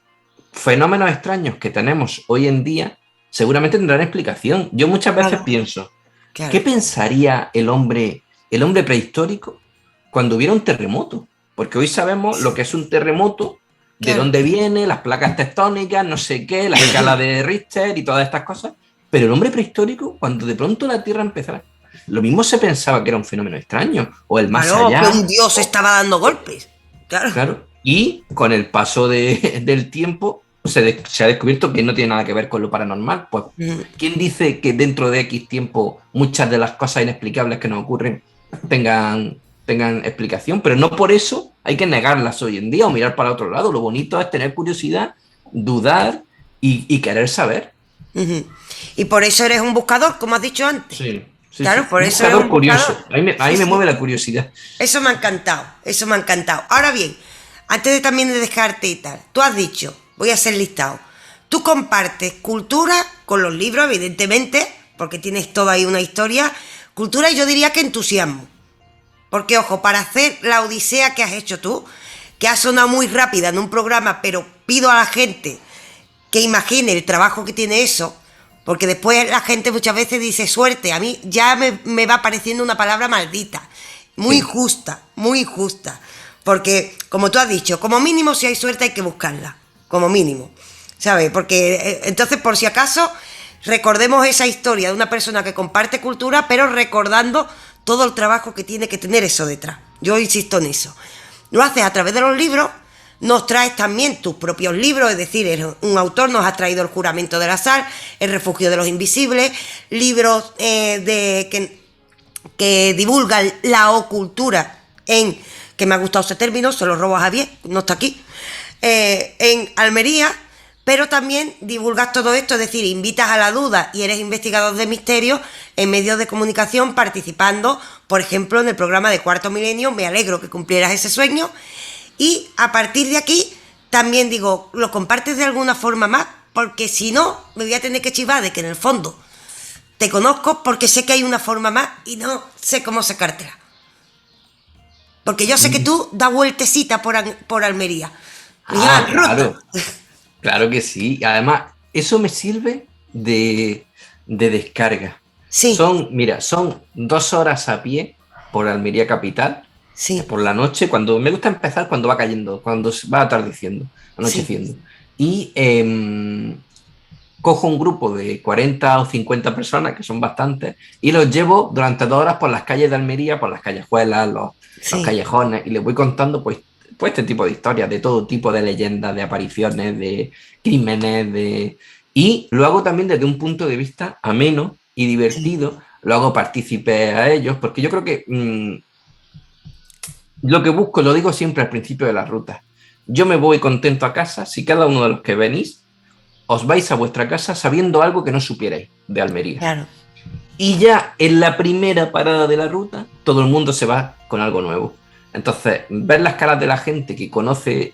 fenómenos extraños que tenemos hoy en día seguramente tendrán explicación. Yo muchas veces claro, pienso, ¿qué claro. pensaría el hombre prehistórico cuando hubiera un terremoto? Porque hoy sabemos lo que es un terremoto, de Claro. dónde viene, las placas tectónicas, no sé qué, la escala de Richter y todas estas cosas. Pero el hombre prehistórico, cuando de pronto la Tierra empezara, lo mismo se pensaba que era un fenómeno extraño, o el más Claro, que allá, un dios o, estaba dando golpes. Claro. claro. Y con el paso del tiempo se ha descubierto que no tiene nada que ver con lo paranormal. Pues, Mm. ¿quién dice que dentro de X tiempo muchas de las cosas inexplicables que nos ocurren tengan tengan explicación, pero no por eso hay que negarlas hoy en día o mirar para otro lado. Lo bonito es tener curiosidad, dudar y querer saber. Uh-huh. Y por eso eres un buscador, como has dicho antes. Sí, sí, claro, sí. por Un eso eres buscador un curioso. buscador. Ahí Sí, me sí. mueve la curiosidad. Eso me ha encantado, eso me ha encantado. Ahora bien, antes de también de dejarte y tal, tú has dicho, voy a hacer listado, tú compartes cultura con los libros, evidentemente, porque tienes toda ahí una historia, cultura y yo diría que entusiasmo. Porque, ojo, para hacer la odisea que has hecho tú, que ha sonado muy rápida en un programa, pero pido a la gente que imagine el trabajo que tiene eso, porque después la gente muchas veces dice suerte, a mí ya me va pareciendo una palabra maldita, muy Sí. injusta, muy injusta, porque como tú has dicho, como mínimo si hay suerte hay que buscarla, como mínimo, ¿sabes? Porque entonces por si acaso recordemos esa historia de una persona que comparte cultura, pero recordando todo el trabajo que tiene que tener eso detrás. Yo insisto en eso. Lo haces a través de los libros. Nos traes también tus propios libros, es decir, eres un autor, nos has traído El juramento de la sal, El refugio de los invisibles, libros que divulgan la ocultura que me ha gustado ese término, se lo robo a Javier, no está aquí, en Almería, pero también divulgas todo esto, es decir, invitas a la duda y eres investigador de misterios en medios de comunicación participando, por ejemplo, en el programa de Cuarto Milenio. Me alegro que cumplieras ese sueño. Y a partir de aquí, también digo, lo compartes de alguna forma más, porque si no, me voy a tener que chivar de que en el fondo te conozco porque sé que hay una forma más y no sé cómo sacártela. Porque yo sé que tú das vueltecita por Almería. Me llaman Claro, ruta. claro que sí. Además, eso me sirve de descarga. Sí, Mira, son 2 horas a pie por Almería capital, sí, por la noche, cuando me gusta empezar cuando va cayendo, cuando va atardeciendo, sí. anocheciendo. Y cojo un grupo de 40 o 50 personas, que son bastantes, y los llevo durante 2 horas por las calles de Almería, por las callejuelas, los Sí, callejones, y les voy contando pues este tipo de historias, de todo tipo de leyendas, de apariciones, de crímenes, y lo hago también desde un punto de vista ameno y sí, divertido, lo hago partícipe a ellos, porque yo creo que lo que busco, lo digo siempre al principio de la ruta, yo me voy contento a casa si cada uno de los que venís os vais a vuestra casa sabiendo algo que no supierais de Almería. claro. Y ya en la primera parada de la ruta, todo el mundo se va con algo nuevo. Entonces, ver las caras de la gente que conoce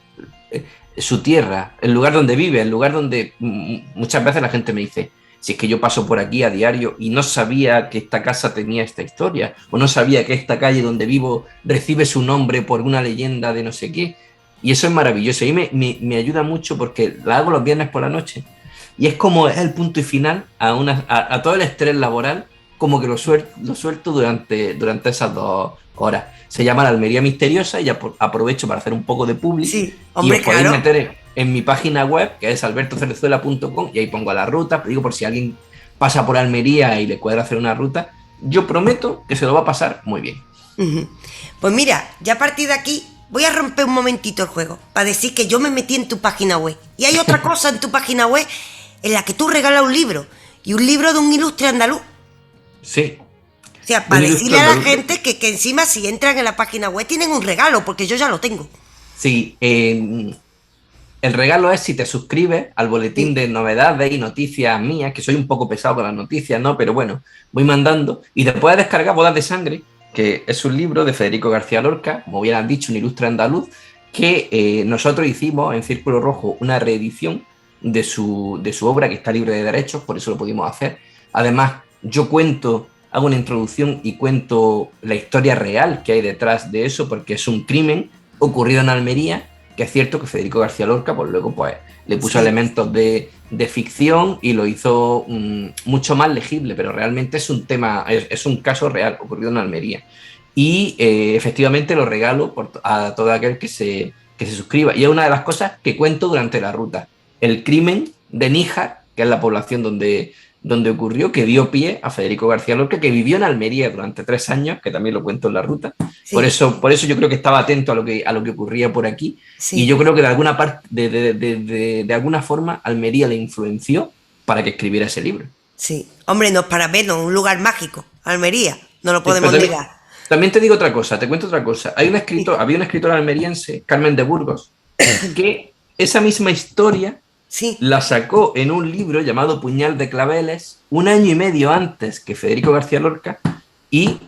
su tierra, el lugar donde vive, el lugar donde muchas veces la gente me dice, si es que yo paso por aquí a diario y no sabía que esta casa tenía esta historia, o no sabía que esta calle donde vivo recibe su nombre por una leyenda de no sé qué. Y eso es maravilloso. Y me ayuda mucho porque la hago los viernes por la noche. Y es como es el punto y final a todo el estrés laboral, como que lo suelto durante esas 2 horas. Se llama La Almería Misteriosa y aprovecho para hacer un poco de publi. Sí, Y hombre, os podéis claro. meter en mi página web, que es albertocerzuela.com, y ahí pongo la ruta. Digo, por si alguien pasa por Almería y le cuadra hacer una ruta, yo prometo que se lo va a pasar muy bien. Ujú. Pues mira, ya a partir de aquí voy a romper un momentito el juego para decir que yo me metí en tu página web. Y hay otra cosa en tu página web en la que tú regalas un libro. Y un libro de un ilustre andaluz. Sí, O sea, de un para decirle ilustre a la andaluz. gente que encima si entran en la página web tienen un regalo, porque yo ya lo tengo. Sí, el regalo es si te suscribes al boletín Sí, de novedades y noticias mías, que soy un poco pesado con las noticias, ¿no? Pero bueno, voy mandando. Y te puedes descargar Bodas de Sangre, que es un libro de Federico García Lorca, como bien has dicho, un ilustre andaluz, que nosotros hicimos en Círculo Rojo una reedición de su obra, que está libre de derechos, por eso lo pudimos hacer. Además, yo hago una introducción y cuento la historia real que hay detrás de eso, porque es un crimen ocurrido en Almería, que es cierto que Federico García Lorca, pues luego pues, le puso sí, elementos de ficción y lo hizo mucho más legible, pero realmente es un tema, es un caso real ocurrido en Almería. Y efectivamente lo regalo a todo aquel que se suscriba. Y es una de las cosas que cuento durante la ruta. El crimen de Níjar, que es la población donde ocurrió, que dio pie a Federico García Lorca, que vivió en Almería durante 3 años, que también lo cuento en la ruta. Por sí, eso, por eso yo creo que estaba atento a lo que ocurría por aquí. Y sí, yo creo que de alguna parte, de alguna forma, Almería le influenció para que escribiera ese libro. sí. Hombre, no es para menos, un lugar mágico, Almería, no lo Sí, pero podemos negar. También te digo otra cosa, te cuento otra cosa. Había una escritora almeriense, Carmen de Burgos, que esa misma historia Sí. la sacó en un libro llamado Puñal de Claveles 1 año y medio antes que Federico García Lorca, y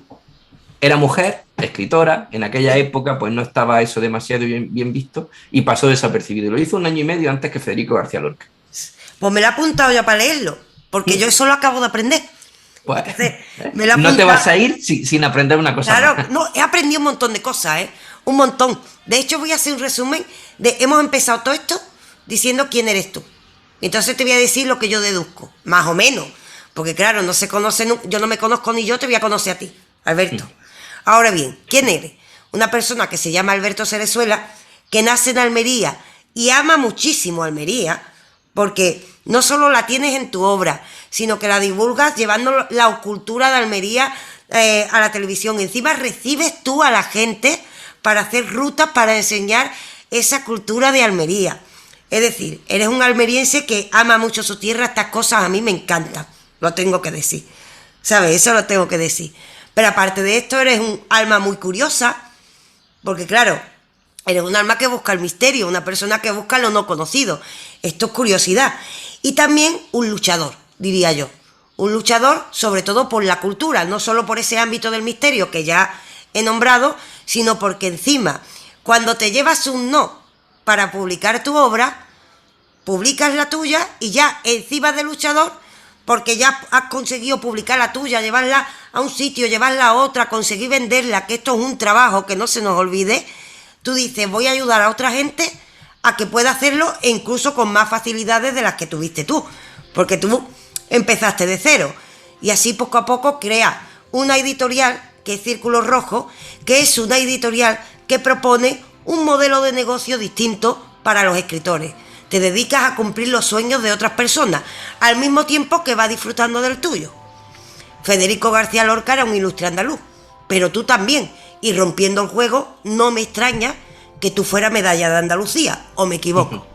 era mujer, escritora, en aquella época pues no estaba eso demasiado bien visto y pasó desapercibido. Lo hizo 1 año y medio antes que Federico García Lorca. Pues me lo he apuntado ya para leerlo, porque yo eso lo acabo de aprender. Pues, Entonces, me lo he no te apuntado. vas a ir sin aprender una cosa Claro, más. no, he aprendido un montón de cosas, ¿eh? Un montón. De hecho, voy a hacer un resumen de... Hemos empezado todo esto diciendo quién eres tú. Entonces te voy a decir lo que yo deduzco, más o menos. Porque claro, no se conocen, yo no me conozco ni yo te voy a conocer a ti, Alberto. Ahora bien, ¿quién eres? Una persona que se llama Alberto Cerezuela, que nace en Almería y ama muchísimo Almería, porque no solo la tienes en tu obra, sino que la divulgas llevando la cultura de Almería a la televisión. Encima recibes tú a la gente para hacer rutas para enseñar esa cultura de Almería. Es decir, eres un almeriense que ama mucho su tierra. Estas cosas a mí me encantan, lo tengo que decir, ¿sabes? Eso lo tengo que decir. Pero aparte de esto, eres un alma muy curiosa, porque claro, eres un alma que busca el misterio, una persona que busca lo no conocido. Esto es curiosidad. Y también un luchador, diría yo. Un luchador sobre todo por la cultura, no solo por ese ámbito del misterio que ya he nombrado, sino porque encima, cuando te llevas un no para publicar tu obra, publicas la tuya y ya encima de luchador, porque ya has conseguido publicar la tuya, llevarla a un sitio, llevarla a otra, conseguir venderla, que esto es un trabajo que no se nos olvide. Tú dices, voy a ayudar a otra gente a que pueda hacerlo e incluso con más facilidades de las que tuviste tú, porque tú empezaste de cero y así poco a poco creas una editorial que es Círculo Rojo, que es una editorial que propone un modelo de negocio distinto para los escritores. Te dedicas a cumplir los sueños de otras personas, al mismo tiempo que vas disfrutando del tuyo. Federico García Lorca era un ilustre andaluz, pero tú también, y rompiendo el juego, no me extraña que tú fueras medalla de Andalucía, ¿o me equivoco?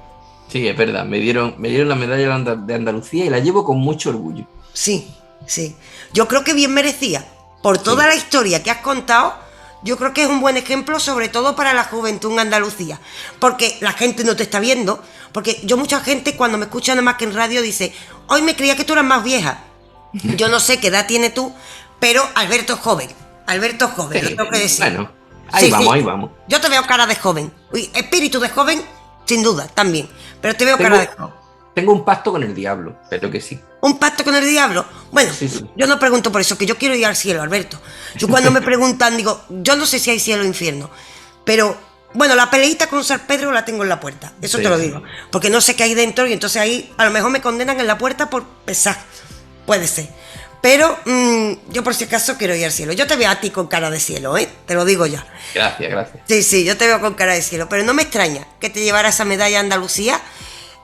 Sí, es verdad, me dieron la medalla de Andalucía y la llevo con mucho orgullo. Sí, sí. Yo creo que bien merecía. Por toda la historia que has contado, yo creo que es un buen ejemplo, sobre todo para la juventud en Andalucía. Porque la gente no te está viendo. Porque yo, mucha gente, cuando me escucha nada más que en radio, dice, hoy me creía que tú eras más vieja. Yo no sé qué edad tienes tú, pero Alberto es joven. Alberto es joven, Sí, lo tengo que decir. bueno, ahí vamos. Yo te veo cara de joven. Uy, espíritu de joven, sin duda, también. Pero te veo Tengo, cara de joven. tengo un pacto con el diablo, pero que sí. ¿Un pacto con el diablo? Bueno, Sí, sí. yo no pregunto por eso, que yo quiero ir al cielo, Alberto. Yo cuando me preguntan digo, yo no sé si hay cielo o infierno, pero bueno, la peleita con San Pedro la tengo en la puerta, eso Sí, te lo sí. digo, porque no sé qué hay dentro y entonces ahí a lo mejor me condenan en la puerta por pesar, puede ser. Pero yo por si acaso quiero ir al cielo. Yo te veo a ti con cara de cielo, ¿eh? Te lo digo ya. Gracias. Sí, yo te veo con cara de cielo, pero no me extraña que te llevara esa medalla a Andalucía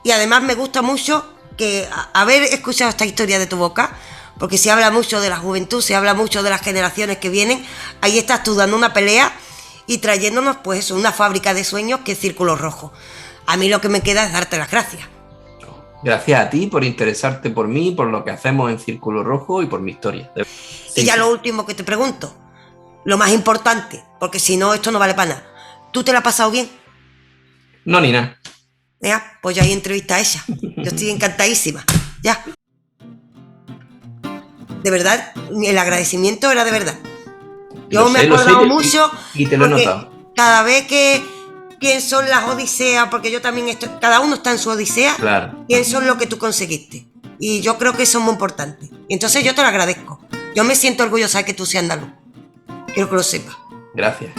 y además me gusta mucho que haber escuchado esta historia de tu boca, porque se habla mucho de la juventud, se habla mucho de las generaciones que vienen, ahí estás tú dando una pelea y trayéndonos pues eso, una fábrica de sueños que es Círculo Rojo. A mí lo que me queda es darte las gracias. Gracias a ti por interesarte por mí, por lo que hacemos en Círculo Rojo y por mi historia. Y ya lo último que te pregunto, lo más importante, porque si no esto no vale para nada, ¿tú te la has pasado bien? No, ni nada. Ya, pues ya hay entrevista hecha. Yo estoy encantadísima. Ya. De verdad, el agradecimiento era de verdad. Yo me he acordado mucho y te lo he porque notado. cada vez que pienso en las odiseas, porque yo también estoy, cada uno está en su odisea, Claro. pienso en lo que tú conseguiste. Y yo creo que eso es muy importante. Y entonces yo te lo agradezco. Yo me siento orgullosa de que tú seas andaluz. Quiero que lo sepas. Gracias.